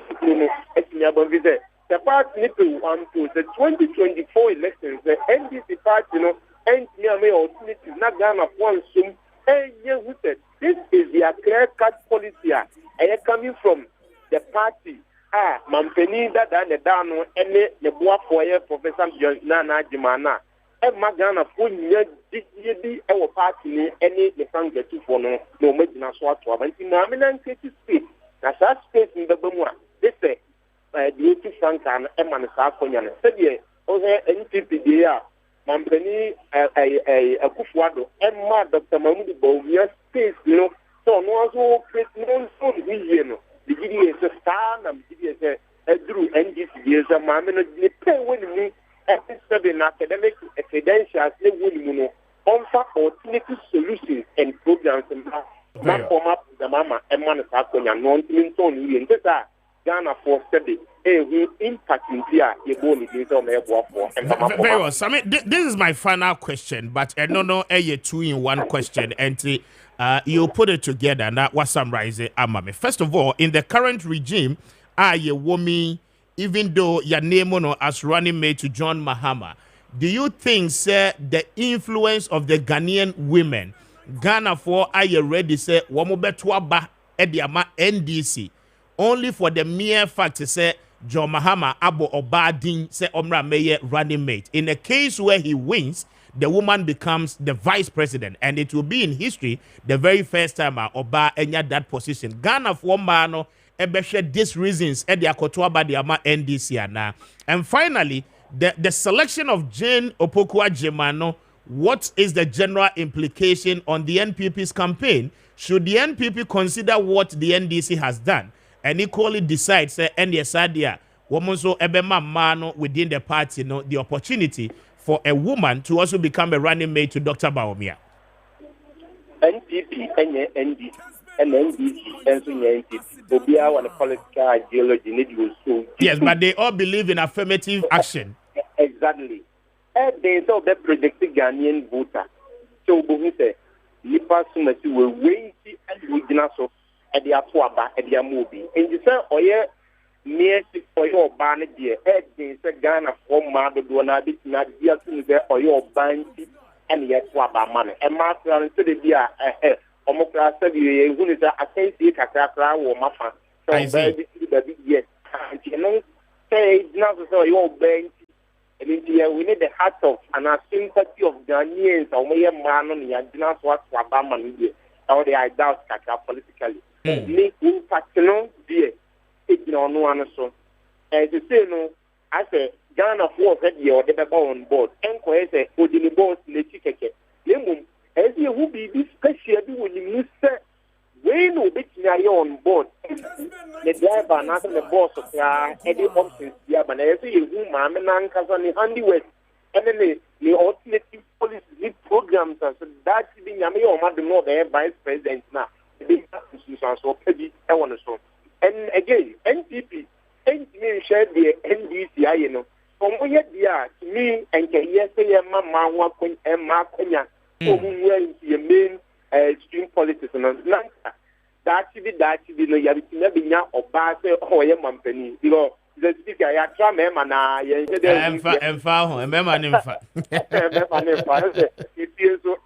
etnya bonvize the party need want to the 2024 elections the NDC party entnya me alternative na Ghana for sum this is their clear cut policy coming from the party mampeni that and the down any the boa for Professor Nana Jimana Magana for the party any the Frank get to for no major swat to and in nominal space na saa space in the bemwa this the 80 francs and eman sa konya no se de o he NPP de a mampani akufuado emma Dr. Mahmoud Bawumia space no so no also create no so the no the gidi is a star na gidi is a drew NDC is a mamma no the pay when me seven academic credentials ne woni no offer alternative solutions and programs and that form up the mama and man sa konya no ntinto ni yen tesa Ghana for study who impact in here you go ni so me ebo for very well. So, I mean, this is my final question, but no a 2-in-1 question and you put it together now what summarize it amame. First of all, in the current regime you woman even though your name as running mate to John Mahama, do you think sir the influence of the Ghanaian women Ghana for are you ready say womo beto ba ediama NDC only for the mere fact to say John Mahama abo obadin say omra meye running mate. In a case where he wins, the woman becomes the vice president, and it will be in history the very first time Oba enya that position. Ghana for mano ebeshe these reasons e dia kotoa ba dia ma NDC ana. And finally, the selection of Jane Opoku-Agyeman, what is the general implication on the NPP's campaign? Should the NPP consider what the NDC has done and equally decide say NDSADIA woman so ebema mano within the party the opportunity for a woman to also become a running mate to Dr. Bawumia? NPP and NDC and NDC and NPP Obia on a political ideology need you so yes, but they all believe in affirmative action. Exactly. They saw the predicted Ghanaian voter. So we say Nipa Sumati will wait and we did so at the Apuaba at the movie. And you say, oh yeah, near for your ban dear, they say Ghana for Mother Donadi, not dear to the or your band and yet Waba money. And Master to the dear Omokra said you who is a case Kakra or Mapa. So baby, yes. And you know, say now so your bank. And we need the heart of and a sympathy of Ghanaians or mere man on the Adina Swat Wabama or the I doubt politically. The impact no dear, it no one so. As you say, no, I say Ghana for head year the baby on board. Enko say, Odini boss, the ticket. Lemum, as you who be this special when you say, when no bit on board. The driver, not the boss of Eddie options, yeah, but I say, you, mamma, and cousin, handiwork, and then the alternative policy programs, and so that's the Yami or Mother, no, the vice president now. So petty, I want to show. And again, NPP, NPP shared the NDC, you know, from where they are, to me, and yes, Mamma, Wakun, and Marconia, who were the main extreme politics and that be no yabitina binya oba se oye mampani because the speaker ya try me mana ye emfa ho emema ne mfa it feels so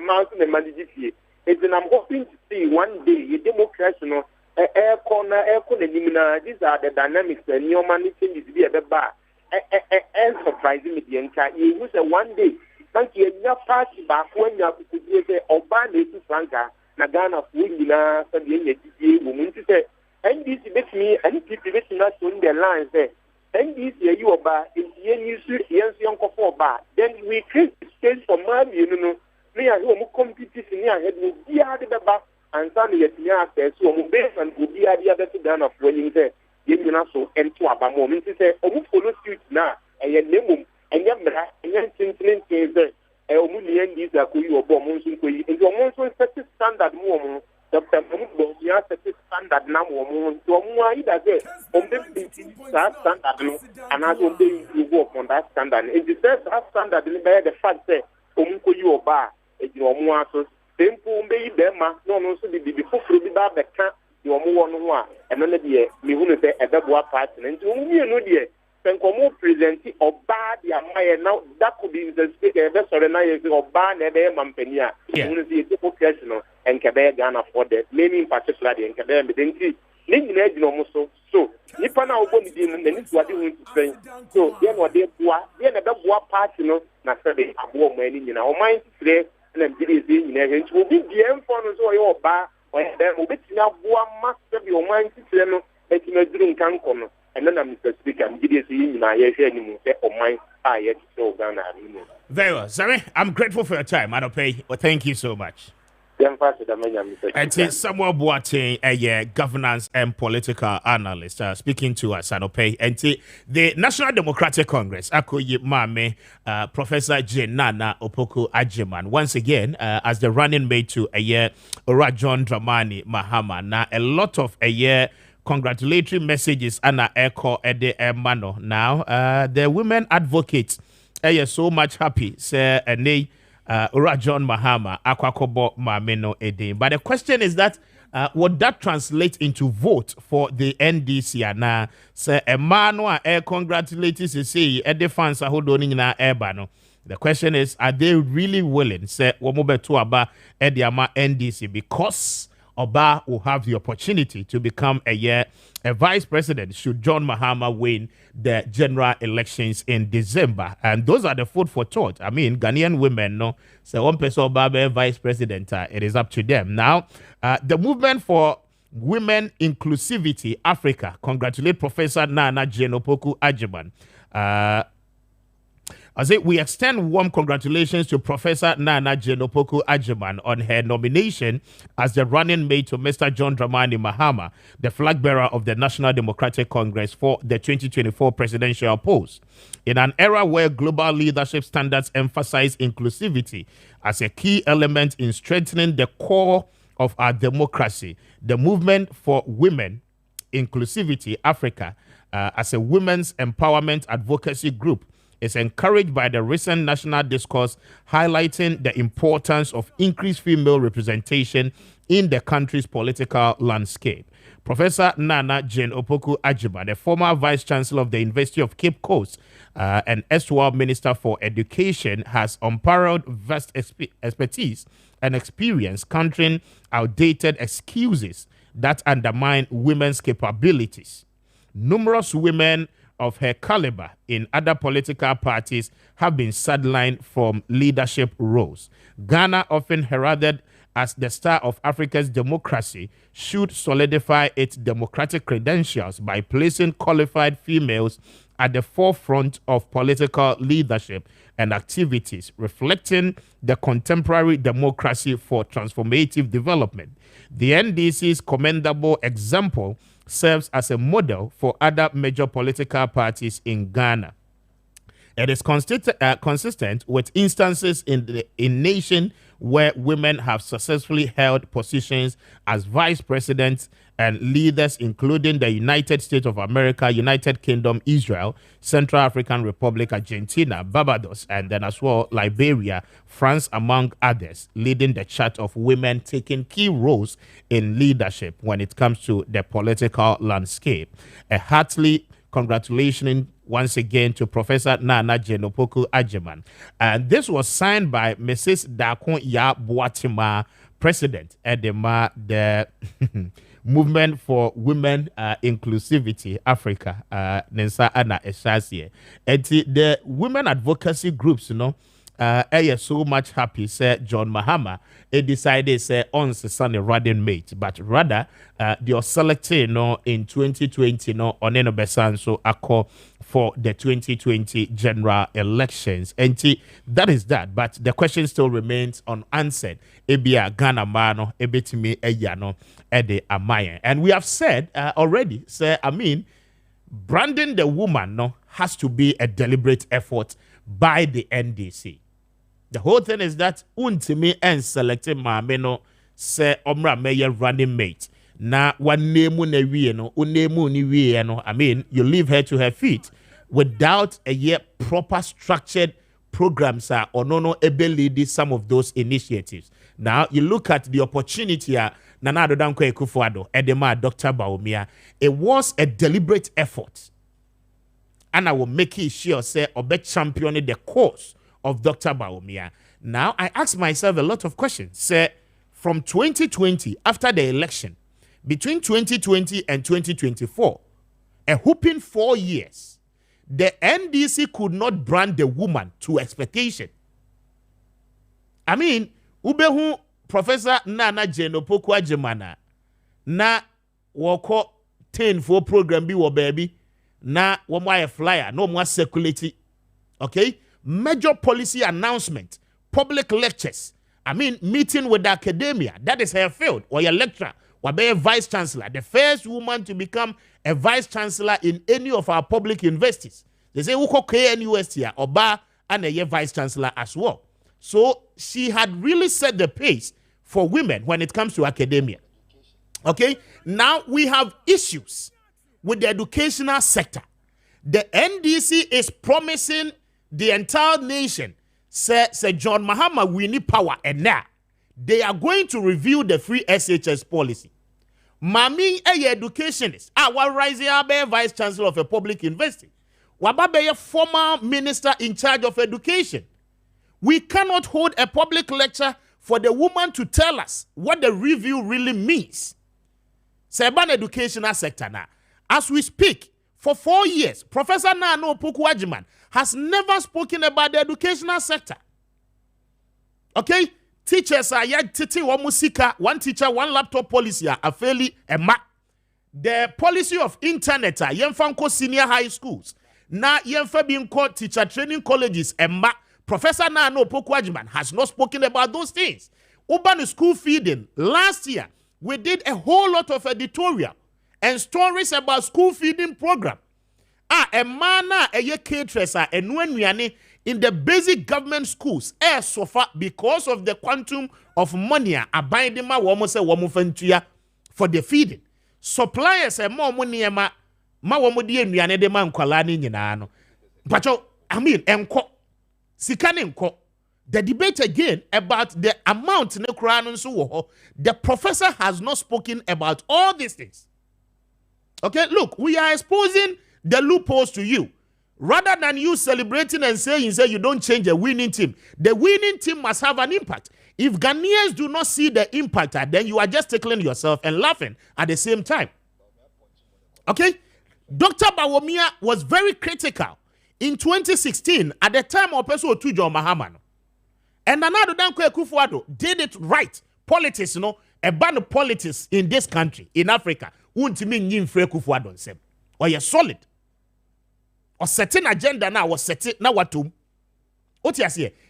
mountain and manage it and I'm hoping to see one day a democracy no air corner nimina. These are the dynamics and your money changes be a bar and surprising me the entire you say one day thank you your party back when you could say oba ne to franca na Ghana for na so the NDC woman to say NDC bet me and people bet not on the line say NDC you oba in the yes young for bar then we create space for man you know me and who compete in here head with the other back and some yet near access so mo base and go the other to Ghana for you say you know so and to aba moment to say o follow suit na and your name and your bra and your thinking say NDC akoyi obo monso koyi and your monso set standard mo Dr. Mahmoud ya set standard na mo so mo either say that standard no and as on dey work on that standard and the that standard by the fact say koyi oba e di omo aso tempo mbe be ma no so bi foforo bi ba be ka di omo wo no ho a eno ne de me hu no say e be boa party and o mu no de Penkomo present Oba the Amaya now that could be the speaker sorry now is Oba nebe Mampenia. You see a and Quebec Ghana for that, maybe in particular in Quebec, but then see Link no so Nipana Oboni didn't then it's what you want to say. So then what they boa, then a boa party no na sabe abo many you know mind today and then it is in will be the phone so your Oba when then we bet na boa master bi o man titire no etimeduru nkanko no eno na Mr. Speaker mgidi esi nyina ye hwe ani mu se o man a ye titire Ghana ani. Very well, Sammy. I'm grateful for your time, Anope. Well, thank you so much. And Samuel Boateng, a governance and political analyst, speaking to us, Anope. And the National Democratic Congress, Akoye Mame, Professor Nana Opoku Agyeman, once again, as the running mate to Ora John Dramani Mahama. Now, a lot of congratulatory messages, Anna Echo Ede Mano. Now, the women advocates are so much happy, say, Ora John Mahama, Akwakobo Mameno Ede. But the question is that would that translate into vote for the NDC? And say a man who congratulates to say a defense who don't na ebano. The question is, are they really willing? Say womobe to aba ediama NDC because Oba will have the opportunity to become a vice president should John Mahama win the general elections in December. And those are the food for thought. I mean, Ghanaian women, no, so one person Oba vice president, it is up to them. Now, the movement for Women Inclusivity Africa, congratulate Professor Nana Opoku Agyeman. I say we extend warm congratulations to Professor Nana Opoku Agyeman on her nomination as the running mate to Mr. John Dramani Mahama, the flag bearer of the National Democratic Congress for the 2024 presidential post. In an era where global leadership standards emphasize inclusivity as a key element in strengthening the core of our democracy, the movement for Women Inclusivity Africa as a women's empowerment advocacy group is encouraged by the recent national discourse highlighting the importance of increased female representation in the country's political landscape. Professor Nana Opoku Agyeman, the former Vice Chancellor of the University of Cape Coast and erstwhile Minister for Education, has unparalleled vast expertise and experience countering outdated excuses that undermine women's capabilities. Numerous women of her caliber in other political parties have been sidelined from leadership roles. Ghana, often heralded as the star of Africa's democracy, should solidify its democratic credentials by placing qualified females at the forefront of political leadership and activities, reflecting the contemporary democracy for transformative development. The NDC's commendable example serves as a model for other major political parties in Ghana. It is consistent with instances in nation where women have successfully held positions as vice presidents and leaders, including the United States of America, United Kingdom, Israel, Central African Republic, Argentina, Barbados, and then as well Liberia, France, among others, leading the chart of women taking key roles in leadership when it comes to the political landscape. A heartily congratulations once again to Professor Nana Opoku Agyeman. And this was signed by Mrs. Dakon Ya Boatima, President Edema, the Movement for Women Inclusivity Africa, Nensa Anna Eshasie. And the women advocacy groups, you know, so much happy, said John Mahama. He decided, say, on the Sunday running mate, but rather, they are selected, in 2020, on Eno Besan, so I call for the 2020 general elections. And that is that. But the question still remains unanswered. Ebia Ghana mano, ebetimi eyano, ede amaye. And we have said already, branding the woman has to be a deliberate effort by the NDC. The whole thing is that untimi and selected mameno say omra mayor running mate. Na one name you leave her to her feet without a proper structured programs or no ability some of those initiatives. Now you look at the opportunity Nana Adodankwa Akufo-Addo, Edema, Dr. Bawumia. It was a deliberate effort. And I will make it sure, say, obe championing the cause of Dr. Bawumia. Now, I ask myself a lot of questions. Say, from 2020, after the election, between 2020 and 2024, a whooping 4 years, the NDC could not brand the woman to expectation. I mean, ubehu Professor Nana Jeno Poku Ajimana na woko 10 for program bi wo baby na wo mo flyer no mo circulate. Okay, major policy announcement, public lectures, I mean meeting with the academia, that is her field, or your lecturer or be a vice chancellor, the first woman to become a vice chancellor in any of our public universities. They say uko KNUST here or bar and a vice chancellor as well. So she had really set the pace for women when it comes to academia. Okay, now we have issues with the educational sector. The NDC is promising the entire nation, say John Mahama, we need power, and now they are going to review the free SHS policy. Mami a educationist, our rising vice chancellor of a public university, wababe a former minister in charge of education. We cannot hold a public lecture for the woman to tell us what the review really means. Seban educational sector now. As we speak, for 4 years, Professor Nana Opoku Ajiman has never spoken about the educational sector. Okay? Teachers are yet titi wa musika, one teacher, one laptop policy are fairly a ma. The policy of internet are yenfanko senior high schools. Na yenfa being called teacher training colleges and ma. Professor Nana Opoku Ajiman has not spoken about those things. Urban school feeding. Last year, we did a whole lot of editorial and stories about school feeding program. A mana a ye caterers are in the basic government schools so far because of the quantum of money abiding ma for the feeding. Suppliers and more money ma womodi nnuane de man kwala ni nyina no. Pacho, I mean enko sikane enko. The debate again about the amount the professor has not spoken about all these things. Okay, look, we are exposing the loopholes to you. Rather than you celebrating and saying you don't change a winning team, the winning team must have an impact. If Ghanaians do not see the impact, then you are just tickling yourself and laughing at the same time. Okay? Dr. Bawumia was very critical in 2016 at the time of Peso Tujo Mahamano. And another Dankwe Kufuado did it right. Politics, a ban of politics in this country, in Africa, won't mean yin free Kufuado nsem. Or you're solid. Or certain agenda now was set now what to.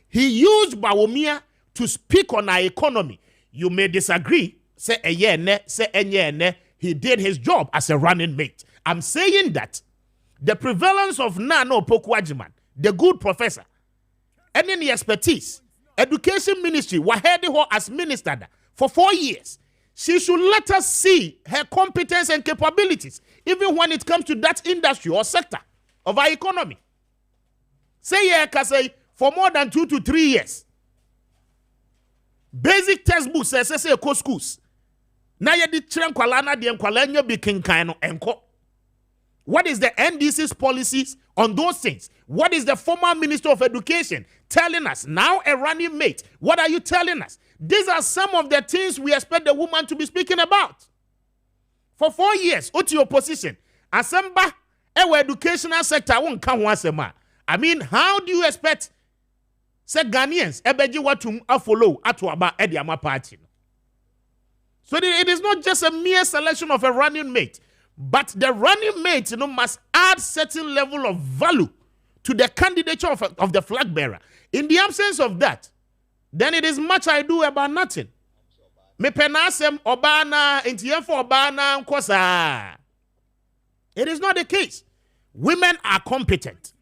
He used Bawumia to speak on our economy. You may disagree. Say a year ne, say a year ne. He did his job as a running mate. I'm saying that the prevalence of Nana Opoku Ajiman, the good professor, and any expertise, education ministry, Wahedi as minister for 4 years. She should let us see her competence and capabilities, even when it comes to that industry or sector of our economy. Say for more than 2 to 3 years. Basic textbooks, say schools. Now you did Tranquilana, the Enqualano be king kind enko. What is the NDC's policies on those things? What is the former Minister of Education telling us? Now a running mate. What are you telling us? These are some of the things we expect the woman to be speaking about. For 4 years, what's your position? Asamba, our educational sector won't come once a month. I mean, how do you expect say Ghanaians ebeji watum follow atuaba ediama party? So it is not just a mere selection of a running mate, but the running mate must add certain level of value to the candidature of the flag bearer. In the absence of that, then it is much I do about nothing. Me penasem obana intiyefo obana nkosa. It is not the case. Women are competent,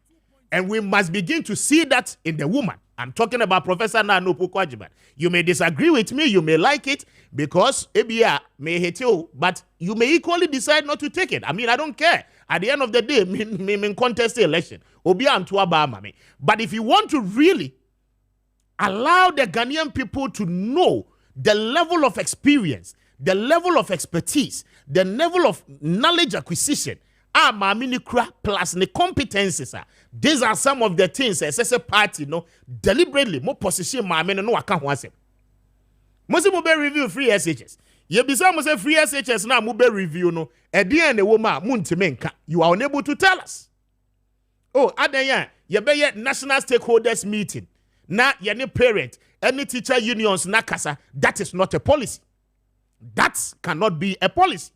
and we must begin to see that in the woman. I'm talking about Professor Nana Opoku Ajiman. You may disagree with me, you may like it, because ABA may hate you, but you may equally decide not to take it. I mean, I don't care. At the end of the day, me contest the election. But if you want to really allow the Ghanaian people to know the level of experience, the level of expertise, the level of knowledge acquisition, plus the competences, these are some of the things as a party, deliberately more position no account once. Most be review free SHS. You be some say free SHS now mube review no. At the end, you are unable to tell us. Oh, adanya, you be national stakeholders meeting. Na yene parent any teacher unions nakasa. That is not a policy. That cannot be a policy.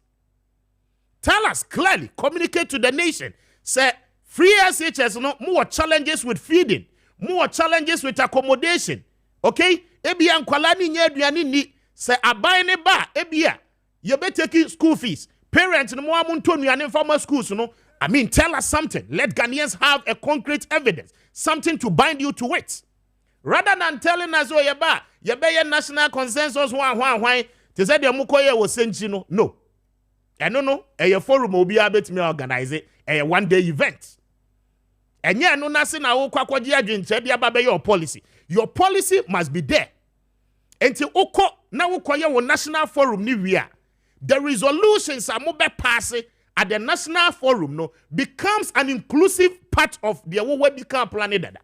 Tell us clearly, communicate to the nation. Say, free SHS, no more challenges with feeding, more challenges with accommodation. Okay? Ebia nkwalani nye aduane ni. Say, abai ne ba, ebia, you be taking school fees. Parents, no more amunto nuane formal schools, no. I mean, tell us something. Let Ghanaians have a concrete evidence, something to bind you to it. Rather than telling us, oh, you be national consensus, why, to say the mukoye was sent, no. I don't know, a forum will be able to organize it, a one-day event. And yeah, no, nothing, I will your policy. Your policy must be there. Until Oko, now we national forum, the resolutions are more passing at the national forum, no, becomes an inclusive part of the way become planet.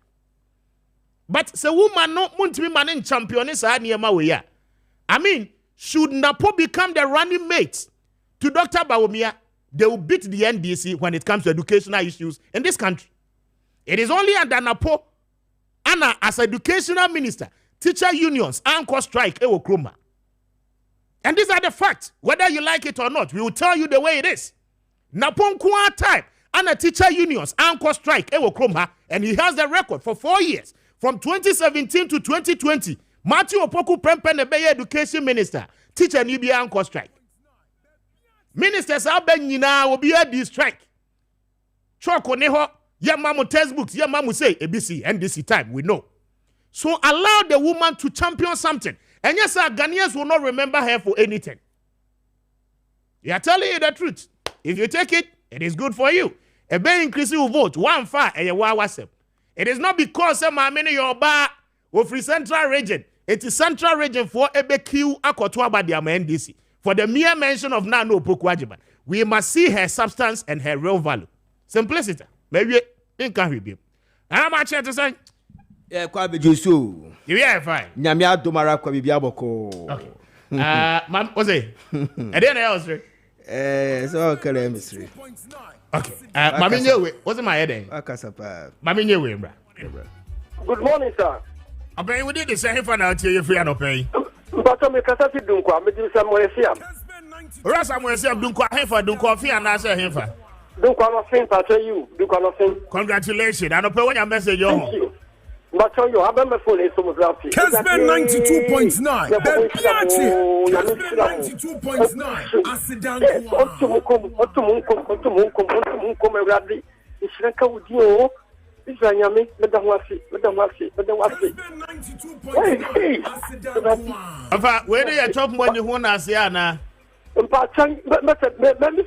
But the woman no munti man in champion is I mean, should Napo become the running mate to Dr. Bawumia, they will beat the NDC when it comes to educational issues in this country. It is only under Napo, Anna as educational minister, teacher unions, anchor strike, ewo kroma. And these are the facts. Whether you like it or not, we will tell you the way it is. Napo Nkwa time, Anna teacher unions, anchor strike, ewo kroma, and he has the record for 4 years. From 2017 to 2020, Matthew Opoku Prempeh Nebeye education minister, teacher Nibia anchor strike. Ministers are being will be at this strike. Choko neho, Yamamu textbooks, Yamamu say ABC, NDC time, we know. So allow the woman to champion something. And yes, our Ghanaians will not remember her for anything. We are telling you the truth. If you take it, it is good for you. A very increasing vote, 1-5, and you it is not because some are many your bar or free central region. It is central region for EBQ Akotwa by the NDC. For the mere mention of Nano Pokwajiban, we must see her substance and her real value. Simplicity. Maybe it can be. How much to say? Yeah, quite be Jusu. Yeah, fine. Nyamia Domara Kwabi Biaboko. Okay. Ma'am, what's it? And then else, so okay, mystery. Okay. Mami Nyewe, what's my head? Akasapa. Mami Nyewe, bra. Good morning, sir. I pay we did the same for now till you free and pay. But I'm a Casati Dunqua, maybe somewhere here. Rasa mo say Dunqua hefa Dunqua fi and answer hefa. Dunqua no thing to tell you, Dunqua no thing. Congratulations. I don't pay when your message yo. Thank you. But tell you, I have my phone is so much. Kessben 92.9. Kessben 92.9. Asidan Kwa. Isanyame, Madam Wasi. Afa, where do you chop money who na say na? But me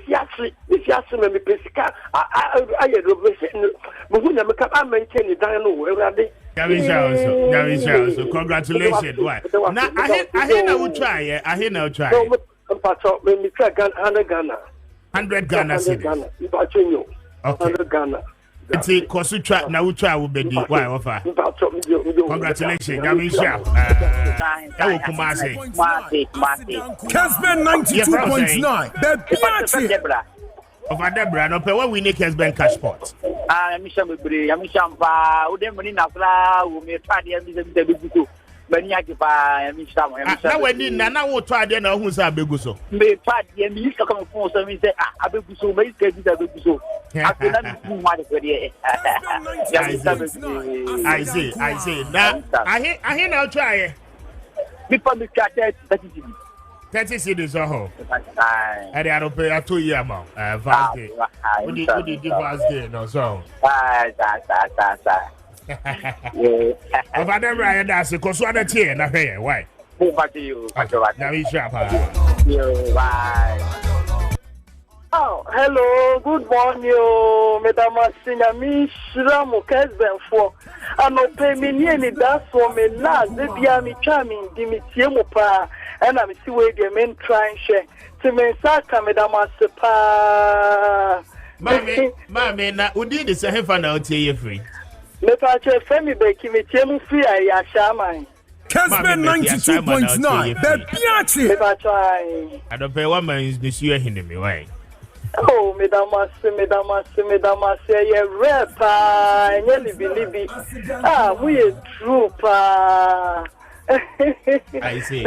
fiasi me pesika I revolution. But when you come maintain dan no everybody. So congratulations. Why? Now I hear now try. I hear now try. No, but me try 100 Ghana. 100 Ghana cedis. Okay. 100 Ghana. It's a Kosutra now try will be why offer. Congratulations. Gamisha. Kessben 92.9. Over Debra, no pay when we need Kessben cash pot. Now when you Nana will try then who's a beguso. Me part the minister come from so me say abeguso me get this abeguso. I see. Now I hear now try. Before me try 30 cedis or and I don't pay a 2 year amount. Vast day. We did vast day, no so. Over there, Brian, that's because one of the na pay. Why? Now he's sharp. Oh, hello, good morning, Madam Sinami Shramu Kessben for. I'm not paying me any that's for me now. They be a me charming, Dimitiamupa, and I'm see where the men trying share. To me, Saka, Madam Sepa. Mammy, now, who did this? I have found out here free. Me pache femi be kimi tiemu free ya shaman. Kessben 92.9. Bebiachi. Me pache. I don't pay 1 man this year in me way. Oh, medamase, ye repa, nye libi. Ah, we a true pa. I see.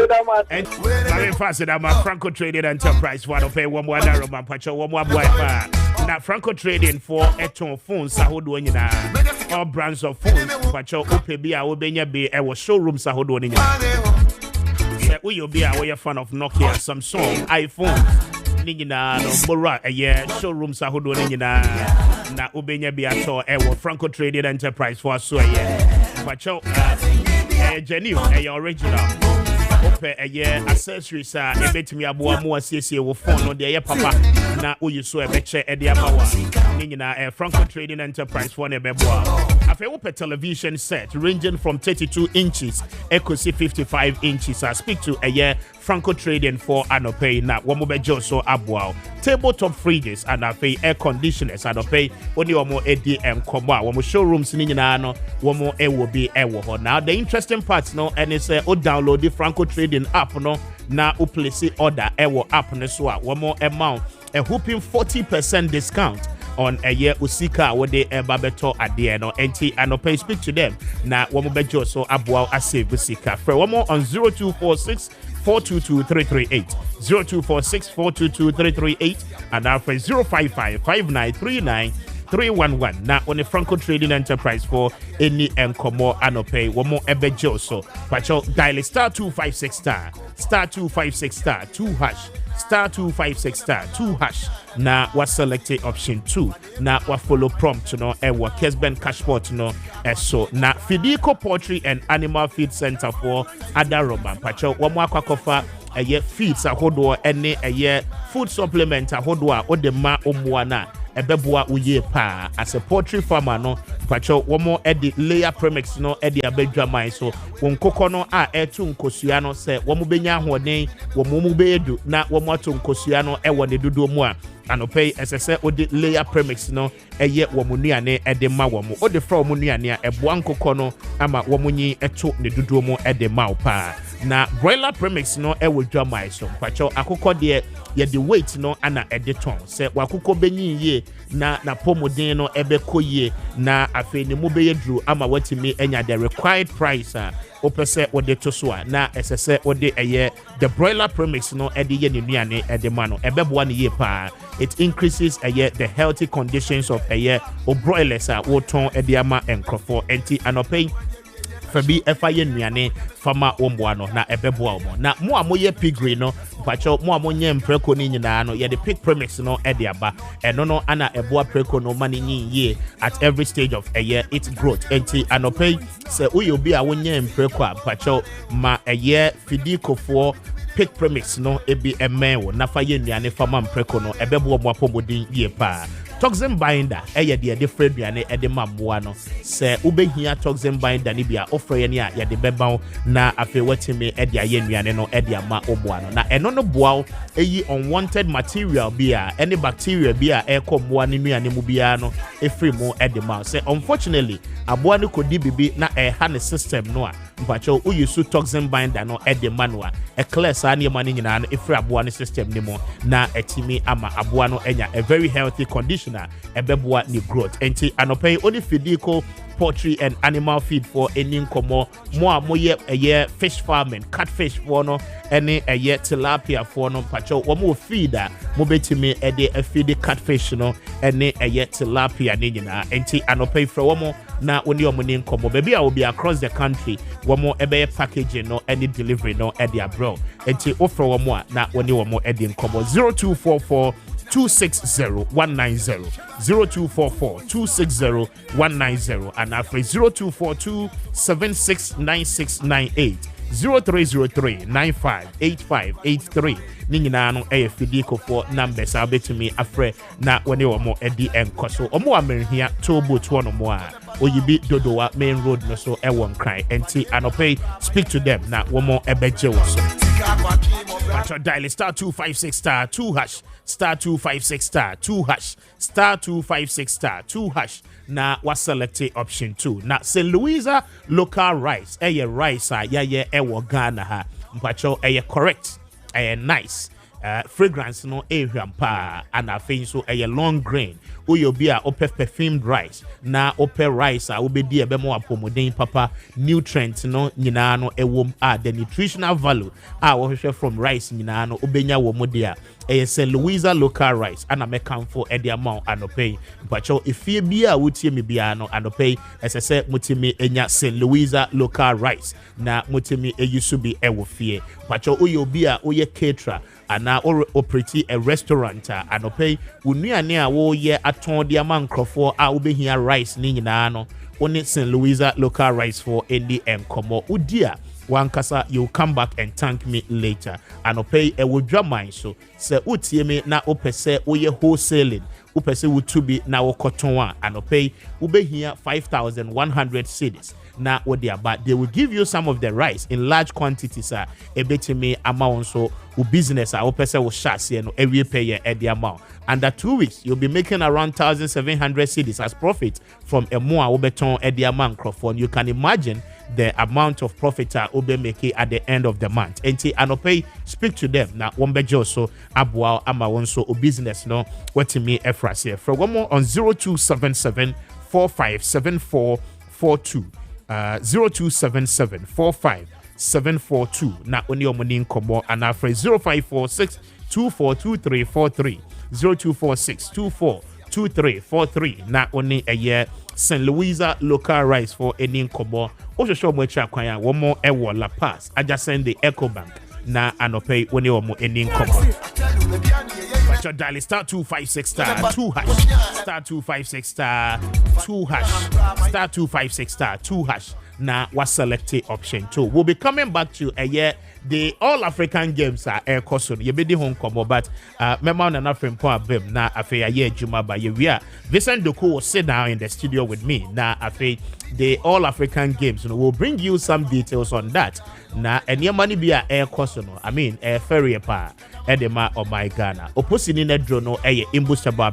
And very fast that my Franco Trading Enterprise want to pay one more dollar, man. Pacho one more boy. Now Franco Trading for a ton phones. Sahodo na all brands of phones. Pacho OPB a obenya be a showroom sahodo ni. Say we you be a fan of Nokia, Samsung, iPhone. Ni na no mora showroom sahodo ni na obenya be ato Franco Trading Enterprise for so Pacho genuine original ope accessories ebetimi aboa mo asiesie wo phone no de papa na oyiso ebeche e de amawa nyina Franco Trading Enterprise for ne beboa afi wo television set ranging from 32 inches equals 55 inches. I speak to Franco Trading for anope na wo mo bejo so aboa tabletop fridges and afi air conditioners anope oni wo mo edi enkomo a wo mo showrooms ni nyina no wo mo ewo bi ewo ho. Now the interesting part no and it's download the Franco Trading app no na o place order ewo app no so a wo mo amount a whooping 40% discount on a year usika wo de babeto ade no enti anope speak to them na wo mo bejo so aboa asave usika for wo mo on 0246 422-338 0246-422-338 and our friend 055-5939-311 now on the Franco Trading Enterprise for any encomo anope womo ebejo so pacho dial star 256 star 256 star 2 hash star 256 star 2 hash na wa select option 2 na wa follow prompt no wa Kessben cashport no so na Fidico Poultry and Animal Feed Center for Adaroma pacho womo akwakofa feeds ahodo ene food supplement ahodo a odema omwa na ebeboa uye pa as a poultry farmer no pacho womo edi layer premix no edi abedwaman so wonkoko no a etu nkosua no se womo benya ahoden womo mu beedu na womo atu nkosua no ewo ne dodo mu a anope esese odi layer premix no womo nuane edi ma womo odi fra womo nuane a eboa nkoko no ama womo nyi etu ne dodo mu edi ma pa na broiler premix no dwaman so pacho akoko de ye the weight no ana editon se wakoko benyi ye na pomodin no koye na afi ne mu beyedru ama watimi enya the required price opese ode to so na esese ode the broiler premix no ye ne nuane ma no ebeboa ne ye pa. It increases the healthy conditions of broilers woton ama enkrofo enti anope fabi efaye nuane fama omboa no na ebeboa mo na mo amoye pigre no pacho mo amonye mpreko ni nyina no ye the pig premix no aba eno no ana eboa preko no mani ye at every stage of its growth enti anope se uyobi a wonye mpreko a pacho ma Fidico for pig premix no ebi emewo na faye nuane fama mpreko no ebeboa mo apomodin ye pa. Toxin binder de different duane de mamboa no se ubehia toxin binder ni bia ofre ne a ye de beba na afi watimi de aye nuane no de ama oboa no na eno no boa unwanted material bia any bacteria bia komboa ne nuane mu bia no efri mu de ma se unfortunately aboa no kodi bibi na ha ne system no a mpacho uyisu toxin binder no de manual clear sa ne mani nyina no efri aboa ne system ni mo na etimi ama aboa no enya a very healthy condition ebeboa ni growth enti anope only Fidico Poultry and Animal Feed for any nkomo mo moye fish farming catfish for no any tilapia for no pacho wo mo feed mo betimi feed catfish no any tilapia ni nyina enti anope for wo mo na oni omuni nkomo baby a will be across the country wo mo packaging no any delivery no abroad enti offer wo mo na oni wo mo nkomo 0244 260-190 0244-260-190 and after 0242-769698 0303-958583 Nina no Fidico for numbers I'll bet to me afre na when you more Eddie and Koso or more here two boats one or more or you beat Dodoa main road no so won't cry and see and pay speak to them now one more ebejo so dial star 256 star 2 hash star 256 star 2 hash star 256 star 2 hash na was selected option 2 na St. Louisa local rice rice ewo Ghana ha mpacho correct nice fragrance no ehwam pa and I think so long grain Uyobia ope perfumed rice na ope rice a obedi ebe mo apomodin papa nutrients no nyina no ewom the nutritional value wo hwehwe from rice nyina no obenya wo mo dia St. Louisa local rice ana mekam for the amount anopay mpacho efie bia wotie me bia no anopay esese mutimi enya St. Louisa local rice na mutimi eyusu bi ewo fie mpacho uyobia oye caterer ana operate a restaurant anopay unuane a wo ye aton de amankrofo a obehia rice ni nyina no oni St. Louisa local rice for any enkomo udia one kasa you come back and thank me later anopay e wodwa man so se utie me na opese oye wholesaling upese wutubi na wokoton a anopay ubehia 5,100 cedis na wodia but they will give you some of the rice in large quantities ebetimi amount so u business opese wo shase no every pay e the amount under 2 weeks you'll be making around 1,700 cedis as profit from a more obeton e the amount crofon. You can imagine the amount of profit obe make at the end of the month. Enti anopay speak to them na wombejo so abwa ama wonso o business no wetimi efrase from one more on 0277 457442 0277 45742 na oni omoni nkomo ana afre 0546 242343 0246 242343 na oni eye St. Louisa local rice for any nkomo o show mo twa kwan a wo mo ewo La Paz adjacent the Ecobank na anopay oni omo any nkomo but your dial is star 256 star 2 hash star 256 star 2 hash star 256 star 2 hash na was selected option 2. We'll be coming back to a year the all African games are air coson ye be the home combo but member na African point bem na afi aye juma ba ye we are Vincent Doku will sit down in the studio with me na afi the all African games will bring you some details on that na any money be a air coson I mean air ferry pa edema or my Ghana opposing na drono eye imbustaba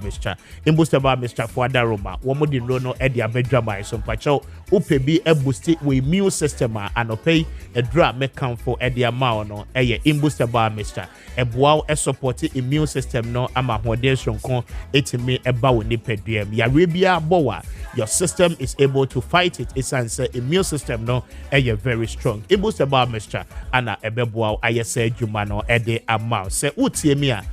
Mr. Fuada Roma womo di drono e dia bedwama so pacho upebi e boost we immune system and pay a dra make come for e dia ma no eye imbustaba Mr. Eboa e support immune system no ama hode sonkon etimi eba wo nipadua ya rebia bowa your system is able to fight it. It's answer immune system no eye very strong imbustaba Mr. ana ebeboa aye say juma no e de amount se utie mi a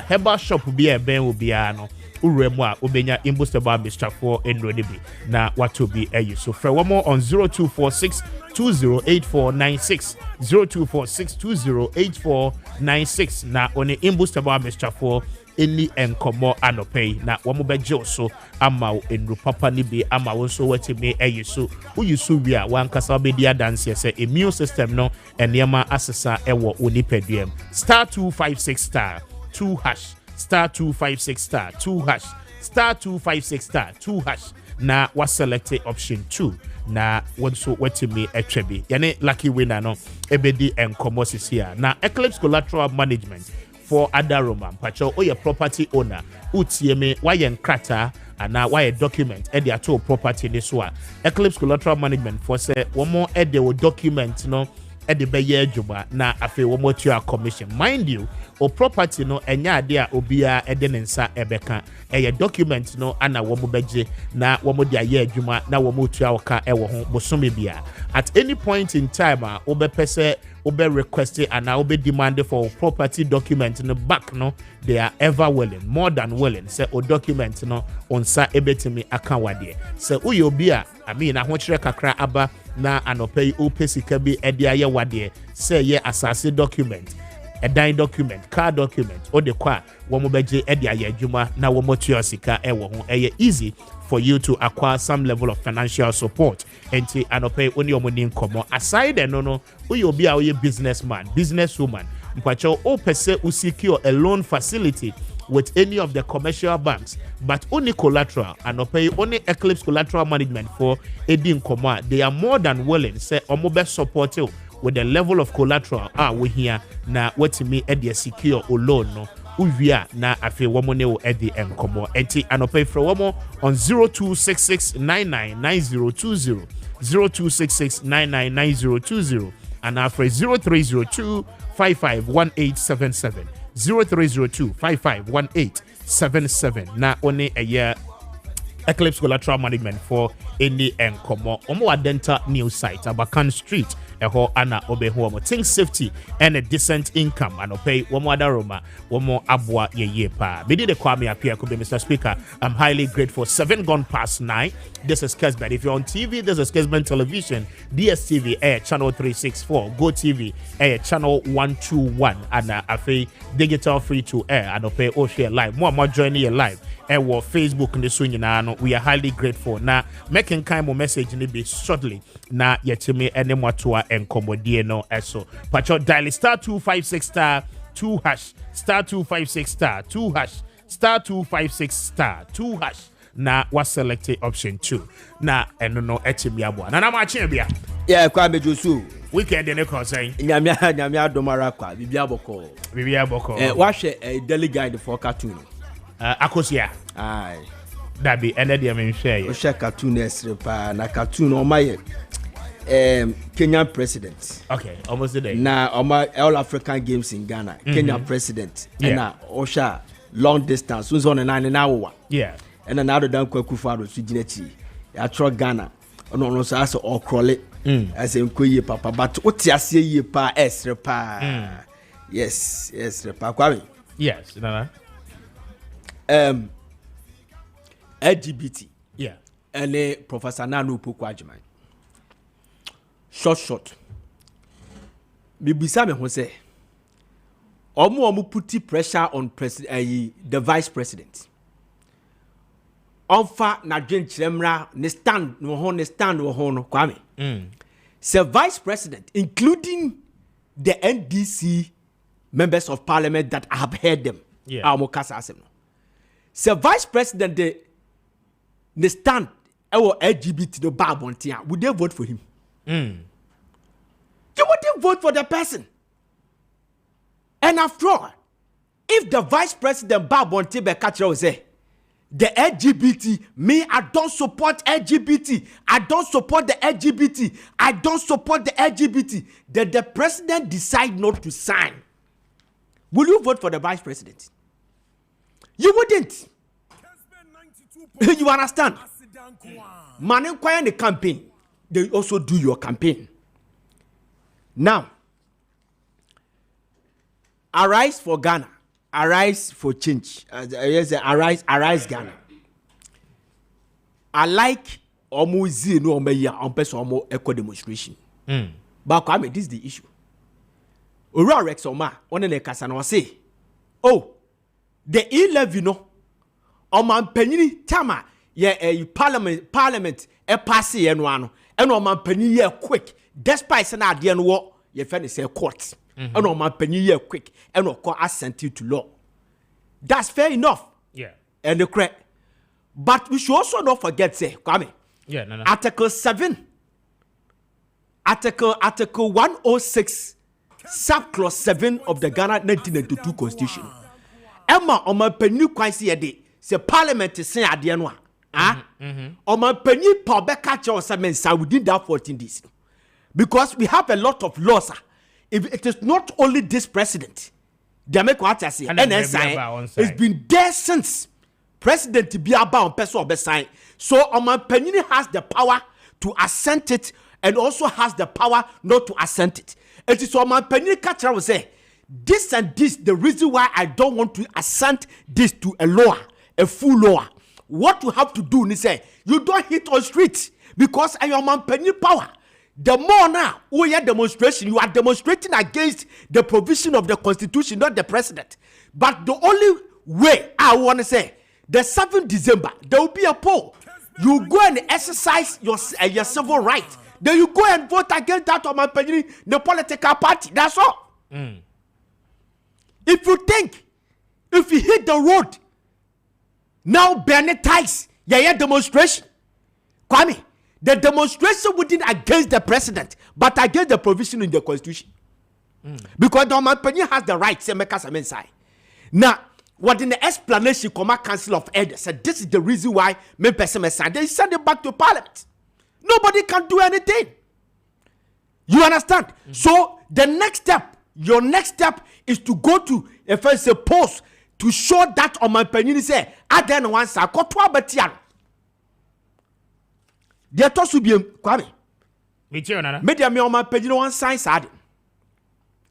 herbal shop bi e ben obi a no uremu a obenya imbustaba Mr. for enrodibi na watobi ayi so for one more on 0246 208496 0246 208496 na oni imbustaba Mr. for any enkomo anopay na wamu bejo so ama enru papa ni bi ama wonso wetimi ayi so uyusu wi a wankasa obedia dance say immune system no enema asesa ewo onipaduam star 256 star 2 hash star 256 star 2 hash star 256 star 2 hash na was selected option 2 na wonso wetimi etwebi yani lucky winner no ebedi enkomo sisia na Eclipse Collateral Management for Adaroma mpacho oye property owner utieme waye nkrata ana waye document e dia to property ni so a Eclipse Collateral Management for say womo e de document no e de beye adwuma na afi womo tua commission mind you o property no enya ade a obia e de nsa ebeka e document no ana womo beje na womo de aye adwuma na womo tua oka e wo ho bosome bia at any point in time a obepese obe requested and now be demanded for property document in the back no they are ever willing more than willing say o document no on sa ebetimi akanwade say uyobia I mean ahochere kakra aba na anopay opesika bi ede aye wade say ye asase document a dine document car document o de kwa womo beje ede aye adwuma na womo tuasika ewo ho eye easy for you to acquire some level of financial support and to anopay only omoni nkomo aside no uyobi a oye businessman businesswoman mpacho o pese u secure a loan facility with any of the commercial banks but only collateral anopay only Eclipse Collateral Management for edi nkomo they are more than willing say omobe support you with the level of collateral we here na wetimi e de secure o loan no uvia na afi womo ne o edi enkomo enti anopay for womo on 0266999020 0266999020 and after 0302551877 0302551877 77 na one a year Eclipse Collateral Management for any enkomo omo adenta news site Abakan Street eho ana obeho mo think safety and a decent income and pay one more Roma one more abwa ye pa bidi de Kwame Appiah Kubi. Mr. Speaker, I'm highly grateful. 7 gone past 9. This is Kessben. If you're on TV, this is Kessben Television, DSTV air channel 364, Go TV air channel 121 and afi digital free to air and pay o share live more joining you live and Facebook and the swing na we are highly grateful. Now making kind of message ni be shortly na yetime ene mwatua enkomodie no eso pacho dial star 256 star 2 hash star 256 star 2 hash star 256 star 2 hash na was select option 2 na eno no etimi abo na Maakye bia yeah Kwame Josu weekend ne ko say nyamia domara kwa bibia boko wahwe daily guide for cartoon akosia ai dabi ene de me share o share cartoon esrepa na cartoon o maye Kenyan president. Okay, almost there. Na all African games in Ghana. Kenyan president. And na Osha long distance. Who's on a 9 hour? Yeah. And another down Kwekufado Sujineti. I try Ghana. No, so as all crawl it. As in Kuye Papa. But what you see ye pa S repa. Yes, repa. Kwame. Yes, no. LGBT. Yeah. And Professor Nanu Pukwajiman. Short. Bibisa me ho say omo put pressure on the vice president. Onfa na dwenkyeremra ne stand wo ho no Kwame. Say vice president including the NDC members of parliament that I have heard them. Yeah. Kasa asem no. Say vice president the stand LGBT no ba bontia. Would they vote for him? You wouldn't vote for the person. And after all, if the vice president Babon Tibekatra will say, the LGBT, me, I don't support LGBT. I don't support the LGBT. I don't support the LGBT. Then the president decide not to sign. Will you vote for the vice president? You wouldn't. You understand? Man inquire the campaign. They also do your campaign. Now, arise for Ghana, arise for change. Arise Ghana. I like almost no meya on person eco demonstration. But I mean, this is the issue. Ura Rex Oma, one in the Casano say, oh, the 11 no, man penny tama, a parliament, a passy and one. And on my penny year quick, despite an idea and what your friend say court. And on my penny year quick, and of course assent you to law. That's fair enough. Yeah. And the correct. But we should also not forget, say, Kwame. Yeah, no. Article 7. Article 106, subclause 7 of the Ghana 1992 Constitution. Emma on my penny quincy a day. Say parliament is saying idea no. On my penny power catch or something within that 14 days. Because we have a lot of laws. If it is not only this president, they make what I say, NSI, it's been there since President to be about person or sign. So on my penny has the power to assent it and also has the power not to assent it. It is on my penny catcher will say, this and this, the reason why I don't want to assent this to a law, a full law. What you have to do is say, you don't hit on street because I am on penny power. The more now, we are demonstration, you are demonstrating against the provision of the Constitution, not the president. But the only way I want to say, the 7th December, there will be a poll. You go and exercise your civil right. Then you go and vote against that of my penny, the political party. That's all. If you think, if you hit the road, now Benetize, demonstration. Kwame, the demonstration wouldn't against the president, but against the provision in the Constitution. Because the Maakye has the right to make us a inside. Now, what in the explanation, Council of Elders said, this is the reason why me person sign. They send it back to Parliament. Nobody can do anything. You understand? So the next step, your next step is to go to a first post to show that on my penny say, I then once I got 12 betian. They toss to be Kwame. Media me on my penny one sign sad.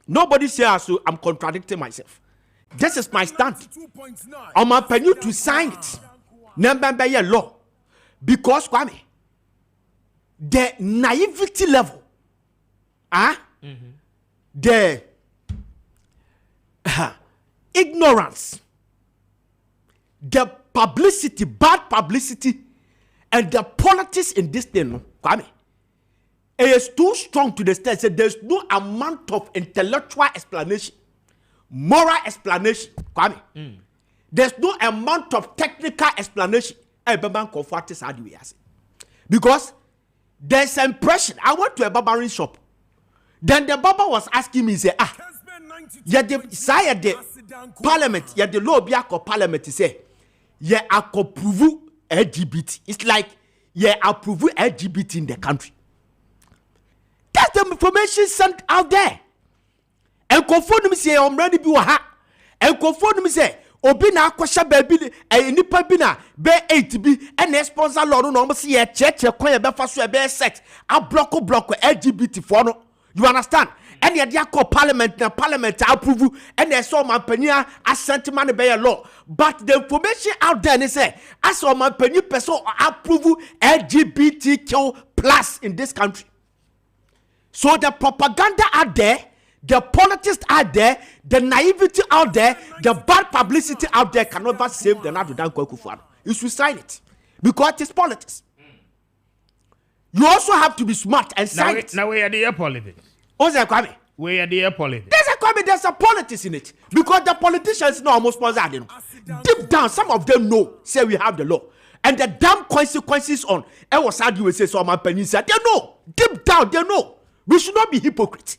Nobody says so I'm contradicting myself. This is my stand. On my penny to sign it. Number by your law. Because Kwame, the naivety level, the ignorance, the publicity, bad publicity, and the politics in this thing, Kwame, it is too strong to the extent that there's no amount of intellectual explanation, moral explanation, Kwame. There's no amount of technical explanation. Because there's an impression. I went to a barbering shop. Then the barber was asking me, say, the parliament, the law of parliament, say, I could approve LGBT. It's like, I approve LGBT in the country. That's the information sent out there. And confirm me say, I'm ready to be a and confirm me say, obi na akwasha baby nipa bi na be 8 bi and sponsor law no mo se ye cheche kwan ye be fa so e be sex a block LGBT for no, you understand? And ye dey call parliament na parliament approve and they saw my pania assent man be law, but the information out there is say as my pania person approve LGBTQ plus in this country. So the propaganda out there, the politics out there, the naivety out there, the bad publicity out there can never save the Nadudan Kwakufuado. You should sign it because it's politics. You also have to be smart and sign it. Now we are the politics. What's that, Kwame? We are the politics. There's a politics in it because the politicians know almost sponsored. Deep down, some of them know, say we have the law. And the damn consequences on was how you will say so my peninsula. They know. Deep down, they know. We should not be hypocrites.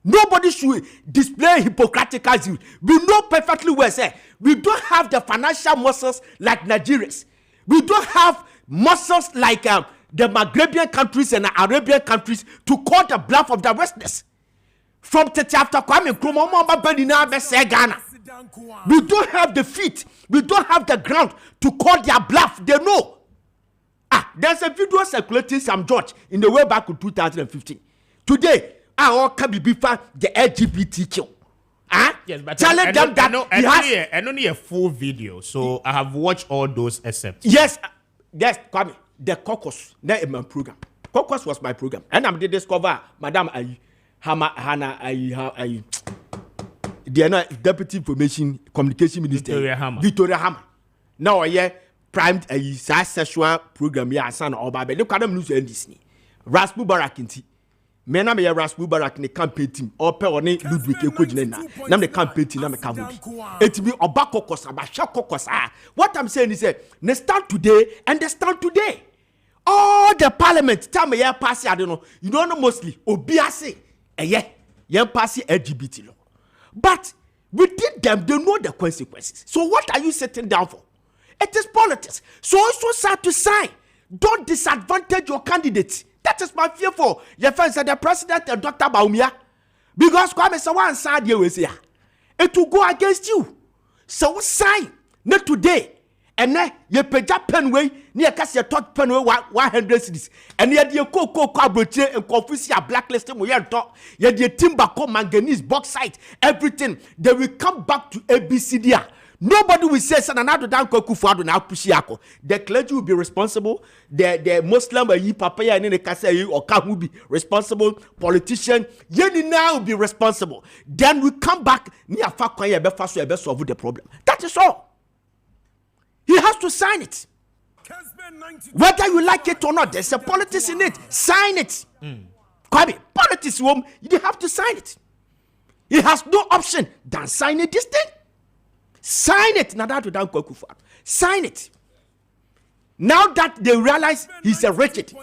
Nobody should display hypocritical zeal. We know perfectly well, say, we don't have the financial muscles like Nigerians. We don't have muscles like the Maghrebian countries and the Arabian countries to call the bluff of the Westerners. From Tete after Kwame Nkrumah, Ghana. We don't have the feet. We don't have the ground to call their bluff. They know. There's a video circulating some George in the way back in 2015. Today, I all can be the LGBTQ. Yes, but telling them that I don't need a full video, so I have watched all those except. Yes, Kwame, the caucus, that is my program. Caucus was my program, and I did discover Madam Hannah the Deputy Information Communication Minister Victoria Hammer. Now I primed a sexual program. Yeah, son or baby. Look at them lose Disney. Raspu Barakinti. Mena me Raspu Barak ne campaign team or pe one Ludwig Ekojina. Nam the campaign team na me kamubi. It be obako kosa ba shako kosa. What I'm saying is they stand today and they stand today. All the parliament time me pass I don't know. You don't know mostly obiase ye pass LGBT law. But within them they know the consequences. So what are you sitting down for? It is politics. So also sad to sign. Don't disadvantage your candidate. That is my fear for your friends and the president and Dr. Baumia. Because Kwame say one side you will say it will go against you. So sign not today. And then you pay that pen way near cast your top pen way 100 cities. And yet you co broche and confuse your blacklist we are talk. Yet your timber manganese bauxite, everything. They will come back to ABCD. Nobody will say another down Kwakufuado now Pushiako. The clergy will be responsible. The Muslim Papaya and the Kase or Kam will be responsible. Politician Yeni now will be responsible. Then we come back near Fakwaya Befaso solve the problem. That is all. He has to sign it. Whether you like it or not, there's a politics in it. Sign it. Kwame, politics you have to sign it. He has no option than signing this thing. Sign it. Sign it. Now that they realize he's a rigid,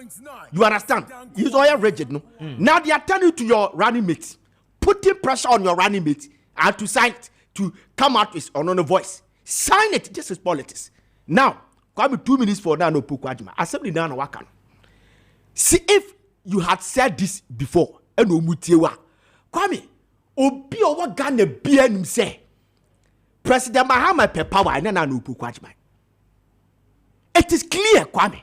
you understand? He's all rigid, no? Now they are telling you to your running mates, putting pressure on your running mates and to sign it, to come out with another voice. Sign it. This is politics. Now, come 2 minutes for now. No Pukwajima. Assembly now no wakan. See if you had said this before. Eno mutiewa. Kwame, obi owa Ghana bien say. President Mahama pe power and na no Kwajman. It is clear, Kwame.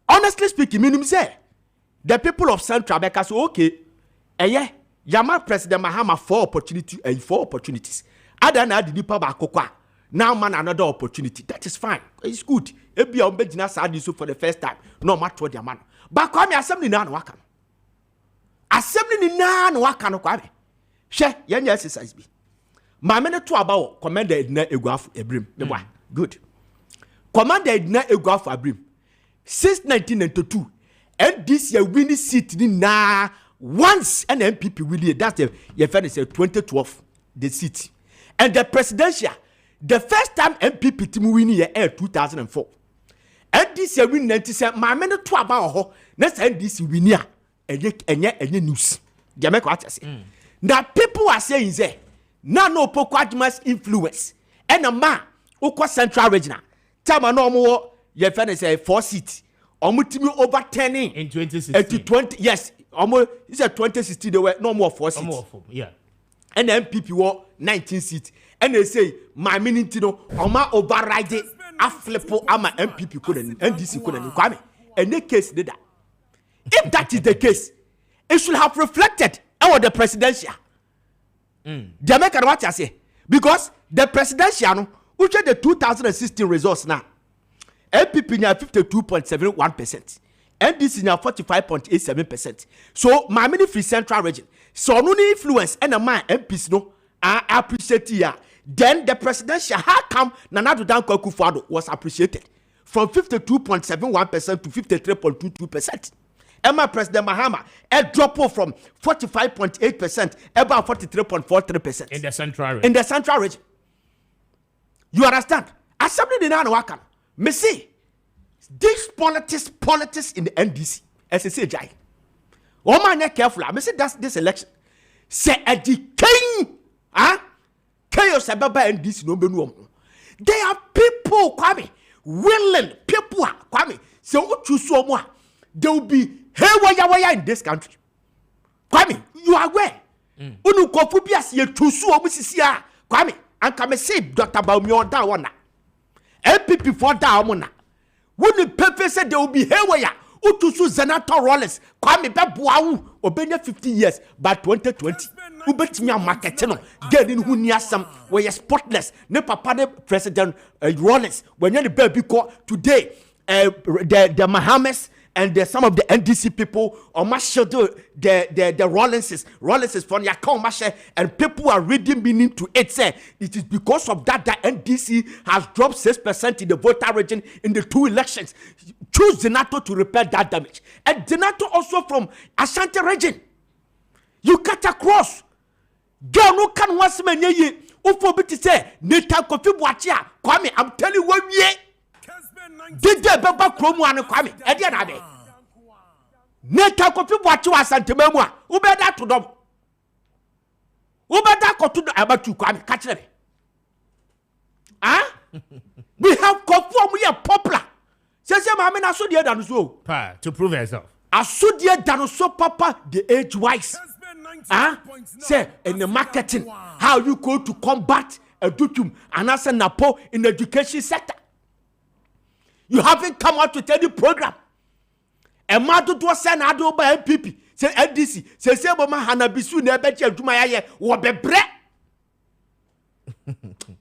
Honestly speaking, minimum say the people of Central America say okay, Yama President Mahama 4 opportunities. Other than the nipa ba kokwa. Now man another opportunity. That is fine. It's good. Ebi ombejina sadi so for the first time. No matter what the man. But Kwame assembly na no waka. Assembly ni na no waka no Kwame. She yenye exercise bi. Ma me ne to about Commander Edna Eguafu Ebrim. Good. Commander Edna Eguafu Ebrim. Since 1992, and this year winning seat ni na once an MPP will that's the your friend say 2012 the seat. And the presidential the first time MPP team winning year 2004. And this year win 97 my men to about ho next NDC winner and news. They make what I say. Now people are saying say no Pokwadmas influence and a man who Central Regional. Tama no more your friend say 4 seats. Omutimi overturning in 2016. 20 yes. Almost he said 2016 there were no more 4 seats. Yeah. And the MPP were 19 seats. And they say, my meaning to know, Oma override it, a flippo, ama MPP couldn't, NDC couldn't, Kwame. And the case did that. If that is the case, it should have reflected on the presidential. The American what I say. Because the presidential, which are the 2016 results now, MPP now 52.71%. NDC now 45.87%. So, my mini free Central region. So, no influence and a man MPs no, I appreciate ya. Then the presidential, how come Nana Danko Akufo-Addo was appreciated from 52.71% to 53.22%? Emma President Mahama, a drop off from 45.8%, about 43.43%. In the Central region. In the Central region. You understand? Assembly did not work. Me see, this politics in the NDC, as I say, Jai. Oh man, careful. I say that's this election. Say a king, chaos about NDC no be. There are people, Kwame, willing people, Kwame. So what you saw more, there will be haywire in this country. Kwame, you are aware. Unu kofubias ye tusu omusisia, Kwame, and come say Dr. Baumio da one. MPP for da omuna. When the paper said there will be haywire. Utusu Senator Rollins, Kwame Bebuau, Obenya 50 years by 2020. Ubetimia marketino, getting who near some where you're spotless. Ne papa President Rollins, when you're the baby court today, the Mohammeds and some of the NDC people or the Rollinses from Yakom and people are reading meaning to it. Say it is because of that NDC has dropped 6% in the voter region in the 2 elections. Choose Zenato to repair that damage. And Zenato also from Ashanti region. You cut across. Girl no can once man ye ufo biti say Neta Kofi Boachia Kwame I'm telling you what ye did the baba kromu anu Kwame edi na be Neta Kofi Boachia Asante memua ubeda to dom ubeda ko to abatu Kwame catch them. We have conform we are popular. Say mama na so dey dan so to prove herself. Asudie dan so papa the age wise. Say in the marketing, how you go to combat a dutum and as a napo in the education sector. You haven't come out with any program. A madu to send ado by MPP. Say NDC. Say mama hanabisu nebeche jumaye wobebre.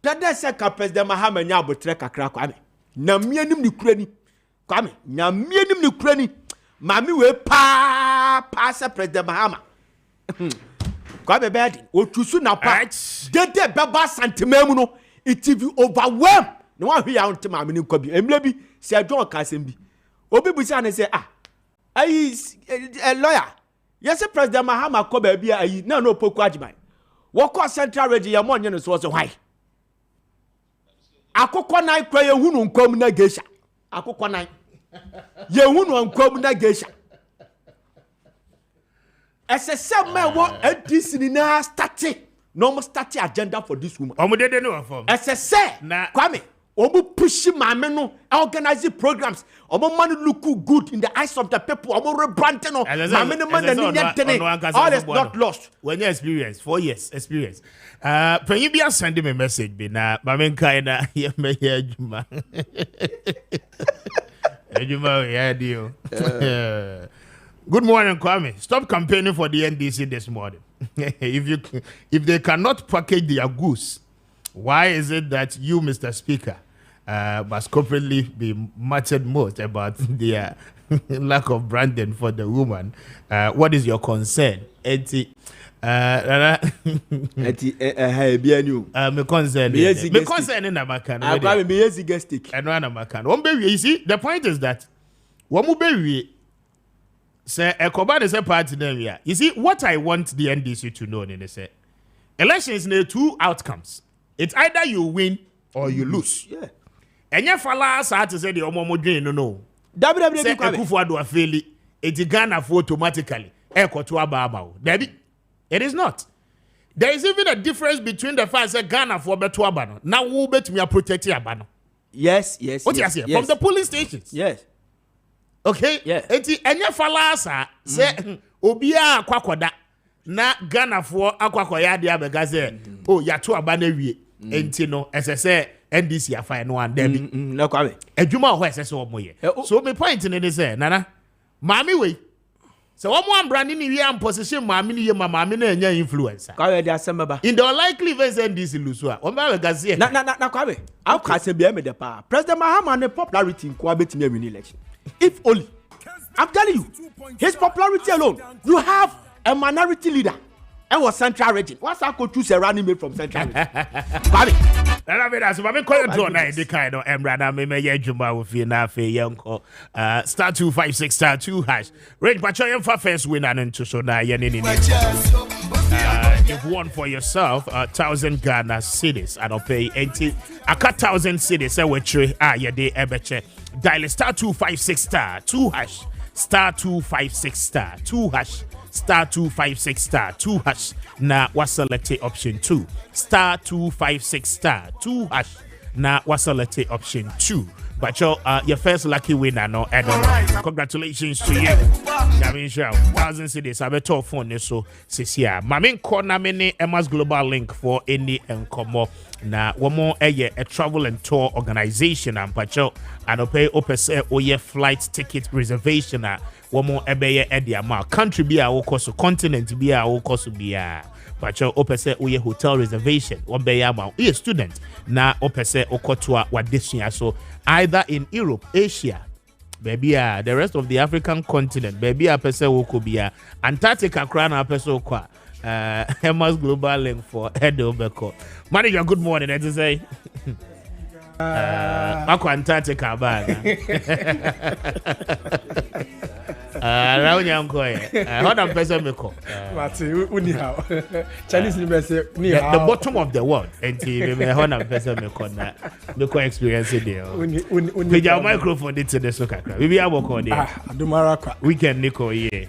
That say President Mahama nya botre kakra Kwame. Na mianim ni kurani. Kwame, na mianim ni kurani. Mami we pa President Mahama. Kwame bad otusu na pa dede beba santememu no it will overwhelm no one here on to mami ni kwabi emle bi se John Kasem bi obi bu say na say a lawyer yes President Mahama ko ba bi ayi na no poku ajiman wo ko Central region ya monye no so why akokọ nan kwa ye hunu nkwam na geisha akokọ nan ye hunu nkwam na geisha. As a same man, what NDC starting normal starting agenda for this woman. Omudede no form. As a say, Kwame, omo push maame no organize programs omo man look good in the eyes of the people omo rebrand no maame no man na all is not lost when you experience 4 years experience when you be sending me message be na maame nkai na ye me ye adwuma adwuma ya dio good morning Kwame, stop campaigning for the NDC this morning. if they cannot package their goose, why is it that you, Mr. Speaker, must corporately be muttered most about their lack of branding for the woman? What is your concern? Me concern in Amakan. You see, the point is that say Ekoba is a party then yeah. You see what I want the NDC to know in say elections there 2 outcomes. It's either you win or you lose. Yeah. And your fella start to say the omomodwe no. Say Akufo-Addo afeli it Ghana for automatically. Debbie, it is not. There is even a difference between the fact that Ghana for beto abano. Now who bet me a protect abano. Yes. What you say? From the polling stations. Yes. Okay? Yeah. Enti enye falasa say obia akwakoda na Ghana for akwakoya dia bega say oh yato aba na wie enti no ese NDC afa no and Debbie na Kwame adwuma ho ese omoye so me point in dey say nana maami we so omo ambrani ni wie am position maami ni ye maami na enya influencer Kwame dey asem in the unlikely event NDC lose a o ba bega say na Kwame how can say be me the power President Mahama ne popularity in Kwa betimi win election. If only, I'm telling you, his popularity alone, you have a minority leader. And was Central Region. What's I could choose a running mate from Central Region? Bobby. I mean, that's what I'm calling to now. The kind of Emrana, me Juma with you now for young star 256 star 2 hash. Range Pachoyan for first winner and to so now you've won for yourself 1,000 Ghana cedis. I don't pay 80. I cut 1,000 cedis. I will trade. Yeah, they ebeche. Dial star 256 star 2 hash. Star 256 star 2 hash. Star 256 star 2 hash. Na was selected option 2. Star 256 star 2 hash. Na was selected option 2. But your first lucky winner, no, congratulations to you. I mean, 1,000 cedis. I bet all phone so this year. Mamin corner mini Emma's Global Link for any and come na one more a travel and tour organization and pacho and pay opese oye flight ticket reservation one more ebeye ediama country be a cost continent be a cost be a pacho opese oye hotel reservation one be a student na opese okotwa wadishia so either in Europe, Asia, baby, the rest of the African continent, baby, a person who could be Antarctica, crown a person qua. Emma's Global Link for Edo Beko. Manager, good morning. As I say, Mako Antarctica bag. Around young boy. How do person Meko? Chinese the bottom of the world. And how do person Meko? Meko experience it there. With your microphone, it's in the soccer. We be able to do Adumaraka. Weekend Nico, yeah.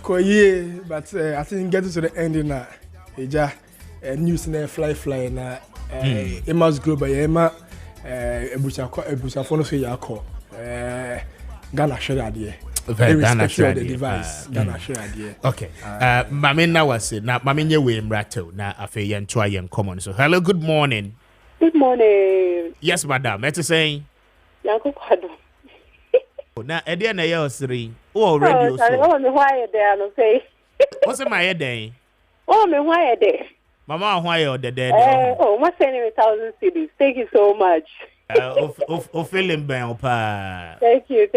Koye, but I think getting to the end in news na fly na Emma's Global Emma ebucha phone so yakọ Ghana share adie. Ghana share the device. Ghana share adie. Okay. Mami na wase na mami nye we mrato na afi yen twa yen common. So hello, good morning. Good morning. Yes, madam. What you saying? Yanko Kwado. Na ede na ye osiri. O radio so. Oh, me why there no say. What's my head day? Oh, me why there? Mama, why you there? Oh, what's sending me 1,000 cedis? Thank you so much. Feeling bad, pa. Thank you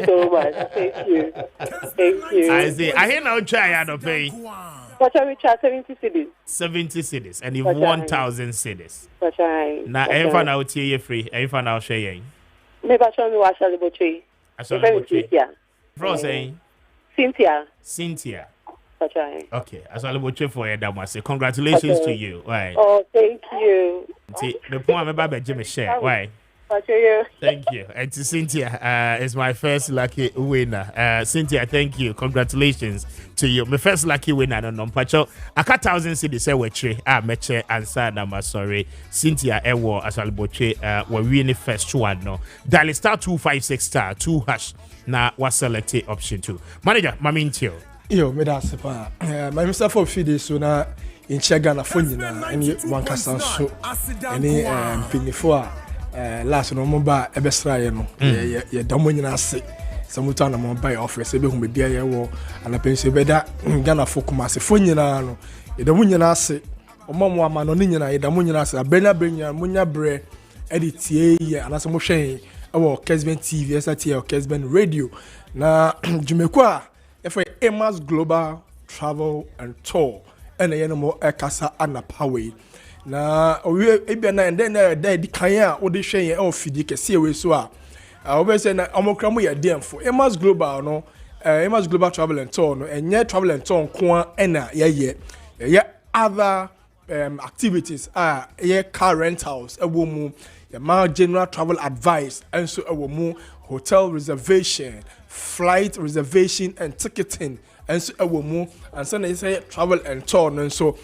so much. Thank you. I see. I hear now try to pay. What shall we charge 70 cedis? 70 cedis, and you've 1,000 cedis. Now, everyone out here free. Everyone out sharing. Maybe show me what shall we tree. I saw Cynthia. Cynthia. Okay, as I will check for you, Damasi. Congratulations to you. Why? Oh, thank you. See, the point about Jimmy share. Why? Thank you. And to Cynthia, is my first lucky winner. Cynthia, thank you. Congratulations to you. My first lucky winner. No, Pacho. I got 1,000 cities. Say wetre. Meche answer number. Sorry, Cynthia. Ewo asaliboche. We winning first one. No. Dial *256*2#. Now was selected option 2. Manager, Mamintio. Yo, me da sepa. My Mr. for few days so na in Chagana Funina any one cast so any pinifo last no moba ebesra no ye damo nyina se samuta na mo buy office e be hu be dia ye wo ana pension be da Ghana fokuma se fonyina no ye damo nyina se omomo ama no nyina ye damo nyina se abrenya munya bre editie ye ana se mo hwen e wo Kessben TV SAT or Kessben Radio na jumekwa if Emma's Global Travel and Tour and a more Ekasa and a Power. Now, we and then the Kaya or the Shay or Fidi can see away so. I always say, I'm a cramoy DM for Emma's Global, no, Emma's Global Travel and Tour, and yet Travel and Tour, Kwa, and other activities are car rentals, a woman, a general travel advice, and so a woman, hotel reservation, flight reservation and ticketing, and so a woman, and so they say travel and tour, and so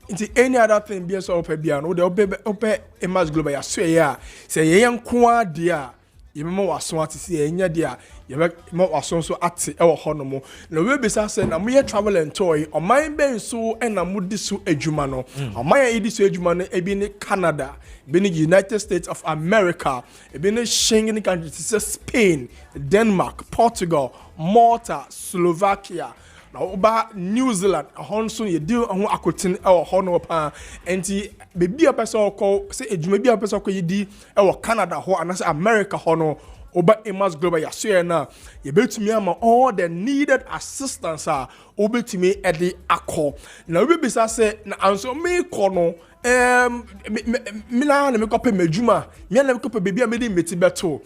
into any other thing be so open piano, the open Emma's Global, say young qua dear, you was so to see any dear, you was so at our honomo. No, we be saying, I'm here travel and toy, or my ben so and I'm with this ejumano, or my edis ejumano, ebini Canada. Been in United States of America, been in Schengen countries, Spain, Denmark, Portugal, Malta, Slovakia, now about New Zealand, a Honson, you do a aquatin or honor pa, and be a person call, say, it may be a person called you or Canada, and that's America honor. Oba Emma's Global Yasuena, you bet to me all the needed assistance are over to me at the accord. Now we be say, answer me corner. Me na me kope medjuma me na me kope baby amedi meti beto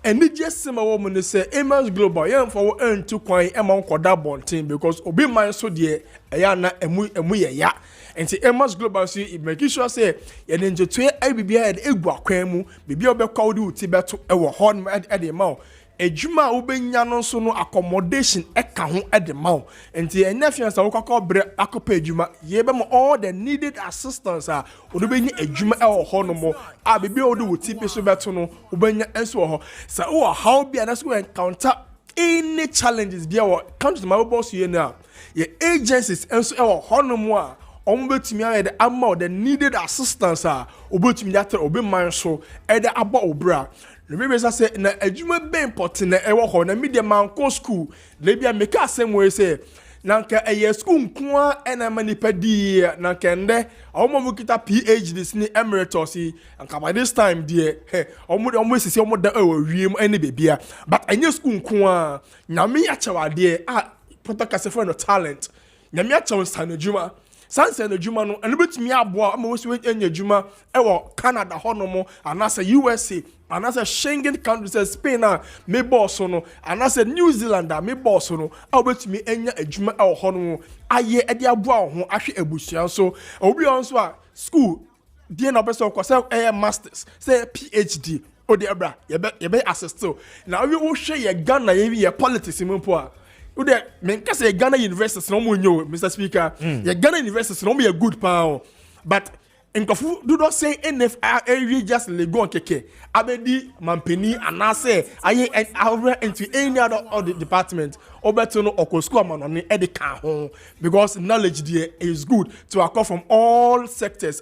eni just ma woman say Emma's Global yam for earn to kwan e ma nkoda bonten because obi man so de eya na emu ye ya enti Emma's Global so make sure say ye dey njetwe ai bibia e egu akwan mu bibia obekwa odi uti beto e wo hon e de ma ejuma obenya no so no accommodation eka ho e de ma enti enya fiansa wo kwakọ bre akopa ejuma ye be mo all the needed assistance a odobenya ejuma e wo ho no mo a bibia odi wuti pe so beto no obenya enso wo ho sa wo how bia na so encounter any challenges bia wo come to my boss here now ye agencies enso e wo ho no mo a betumi ayɛ ama the needed assistance a obetumi yatre obi man so e de aba obra no be say na adwuma be important na e wo ho na media man ko school na bia make asem we say na nka eye school nko a na manipadi na kende omo kita PhDs ni emeritus nka by this time there omo sisi omo da wiem ene bebia but enye school nko a nyame ya chawade a protocol for no talent nyame ya chaw sanadwuma sanse na juma no ene betumi aboa ama wosi enya juma e wo Canada honomo anase USA anase Schengen countries Spain na me boss no anase New Zealand me boss no a betumi enya adwuma e wo honomo aye e de aboa ho ahwe abusuan so obi on so a school die na person ko say masters say PhD o de abra ye be assist na we wo hwe ye Ghana ye politics mpo a ude menka say Ghana universities no mo nyo Mr. Speaker ye Ghana universities no mo ye good pa but enkofu do not say NF area just lego keke abedi mampeni anase aye over into any other department obeto no okosku amanoni edika ho because knowledge there is good to acquire from all sectors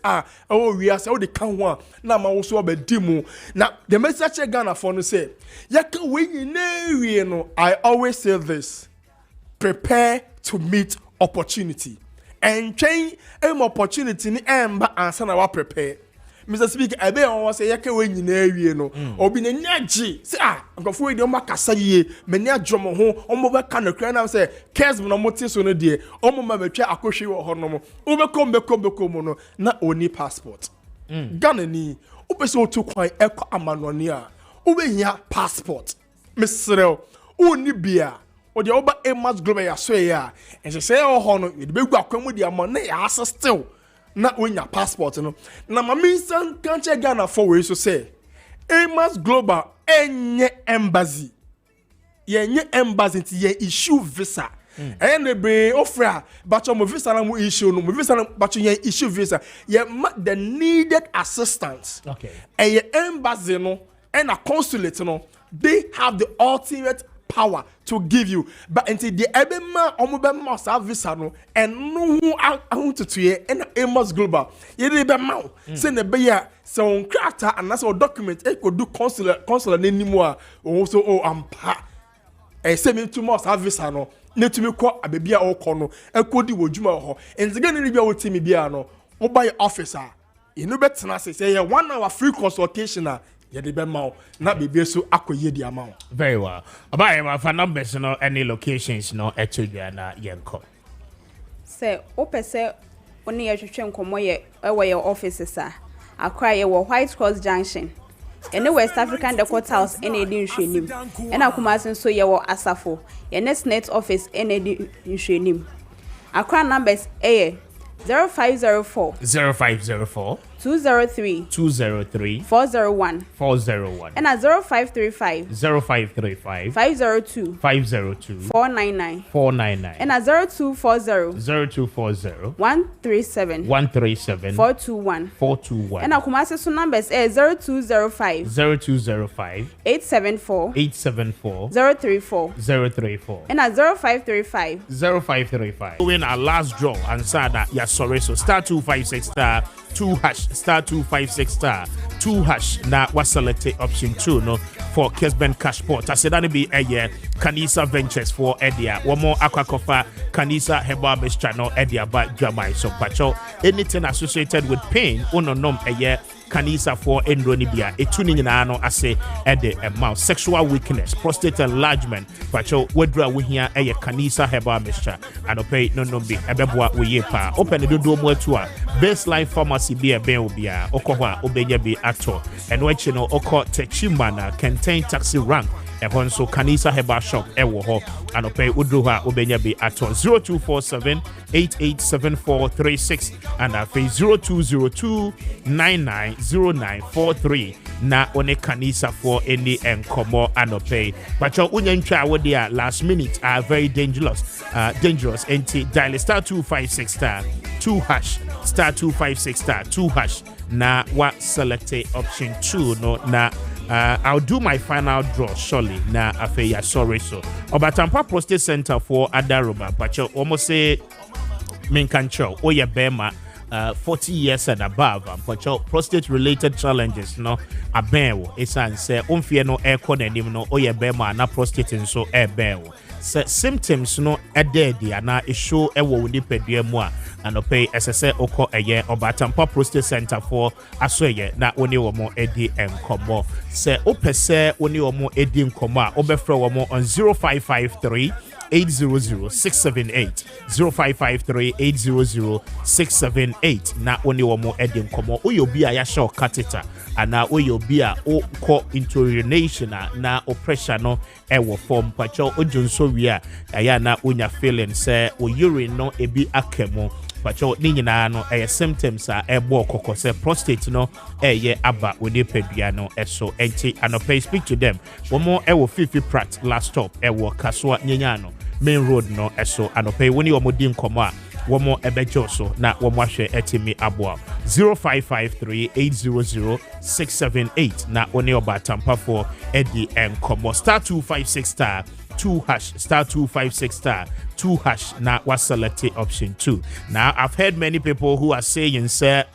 we are say the kan ho na ma wo so obedimu na the message Ghana for no say yaka we nyina no I always say this: prepare to meet opportunity. And train opportunity ni emba answer na wa prepare. Mr. Speaker, I be on say yake we nyina awie no. Obi na nyaji. Say nkofo we de o makasa ye, me nya dwomo ho, o mo be ka no kra na say Kessben no mote so no de, o mo ma betwa akohwe wo ho no mo. O be kom no na oni passport. Ghana ni, o be so to kwan ekọ amanoni a, o be nya passport. Mesrel, o ni bia o de oba Emma's Global ya so ya and she say ho no we de begu akwamu de amon na ya still na onya passport no na mami san kanche Ghana for we so say Amos Global enye embassy. Yenye embassy nti ye issue visa. Ene be ofra bacho mo visa na mo issue no mo visa na bacho ye issue visa. Ye the needed assistance. Okay. And ye embassy no and a consulate no they have the ultimate power to give you, but until the ebema omobe must have visa no and no who to ye and Amos Global ye be ma say ne be ya so on character and that's our document e could do consular anymore also ampa e say me too must have visa no ne to me call abebia o ko no e ko di wodwuma ho enzige ne bia wotimi bia no wo buy officer you know better say 1 hour free consultation yedi be ma na bebe so akoye di ama. Very well. About my phone numbers no any locations no etudua na yenko. Say opese oni ye twetwe nkomo ye ewe your offices a akra ye wo White Cross Junction. Ene West African Decor House ene di nhwenim. Ena Kumasi so ye wo Asafo. Ye next net office ene di nhwenim. Akra numbers 0504 203 401 and at 0535 502 499 and at 0240 137 421 and our Kumasi numbers 0205 874 034 and at 0535 win our last draw and said that yeah sorry so star 256 star 2 hash star 256 star 2 hash na was selected option 2 no for Kessben Cashport. I said that be a year Kanisa Ventures for Edia. One more Aquacofa Kanisa Heba Mistrano Edia but Jamai so pacho anything associated with pain nom a year Kanisa for Endronibia, a tuning in ano ase at the amount sexual weakness, prostate enlargement, pacho wedra we here a Kanisa Heba Mistra and pay no be a bebwa we pa open the door more to a baseline pharmacy be a beobia okoha obenya be actor and when you know oko techimana contain taxi rank. Ebon so Kanisa Heba Shop ewo ho anope udruha obenya be ato 0247 887436 and afi 0202 990943 na one Kanisa for any enkomo anope bacho unyantwa wo dia last minute are very dangerous enti dial star 256 star 2 hash star 256 star 2 hash na wa select option 2 no na I'll do my final draw surely. Na afeya sorry so. Obatampa Prostate Center for Adaroma. Pacho almost say Minkancho. Oye Bema 40 years and above. Pacho prostate related challenges no abewo. Esan say umfie no air nim no oye Bema na prostate so abewo. Symptoms no ededi ana issue ewo wudi pedue mu a anope SSA oko eye Obatampa Prostate Center for asoye na oni womo edi enkomo se opese oni womo edi enkomo a obefra womo on 0553 800-678 0553-800-678 na oni womo edi enkomo oyobi a ya show catheter ana oyobi a o into urination na pressure no ewo form pacho ojonso wi a ya na onya feeling say o urine no ebi akemo pacho ni nyina no symptoms a ebo kokko say prostate no aba oni pedua no eso enti anope speak to them one more ewo fifi prat last stop ewo kaswa nyanya no main road no eso anope woni omodi nkomo a womo ebejo so na womo ahwe etimi aboa 0553-800-678 na oni Obatampa for edi enkomo star 256 star 2 hash star 256 star 2 hash na was selected option 2. Now I've heard many people who are saying sir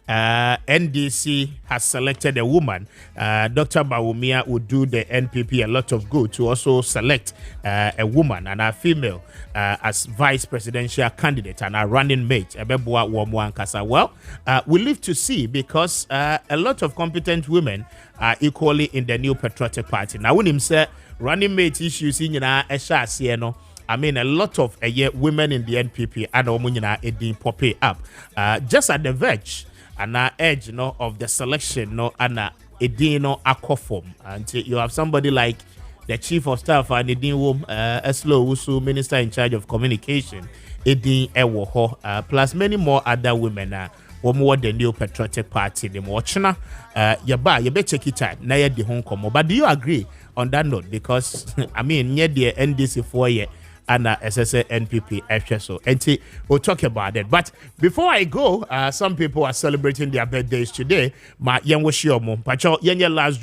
NDC has selected a woman. Dr. Bawumia would do the NPP a lot of good to also select a woman and a female as vice presidential candidate and a running mate. Well, we live to see because a lot of competent women are equally in the New Patriotic Party. Now, when him say running mate issues in a I mean, a lot of women in the NPP and pop up just at the verge. And edge of the selection and edino aquaform and you have somebody like the chief of staff and edin Eslo Usu minister in charge of communication edin ewoho plus many more other women wɔn the New Patriotic Party ne mo ɔkyena yɛbɛ check it out na yɛ di ho nkɔmɔ. But do you agree on that note? Because I mean nye the NDC for ye and SSA NPP ɛhwɛ so. And we'll talk about it. But before I go, some people are celebrating their birthdays today. Ma yɛn wo hyia mo. Pacho yɛn yɛ last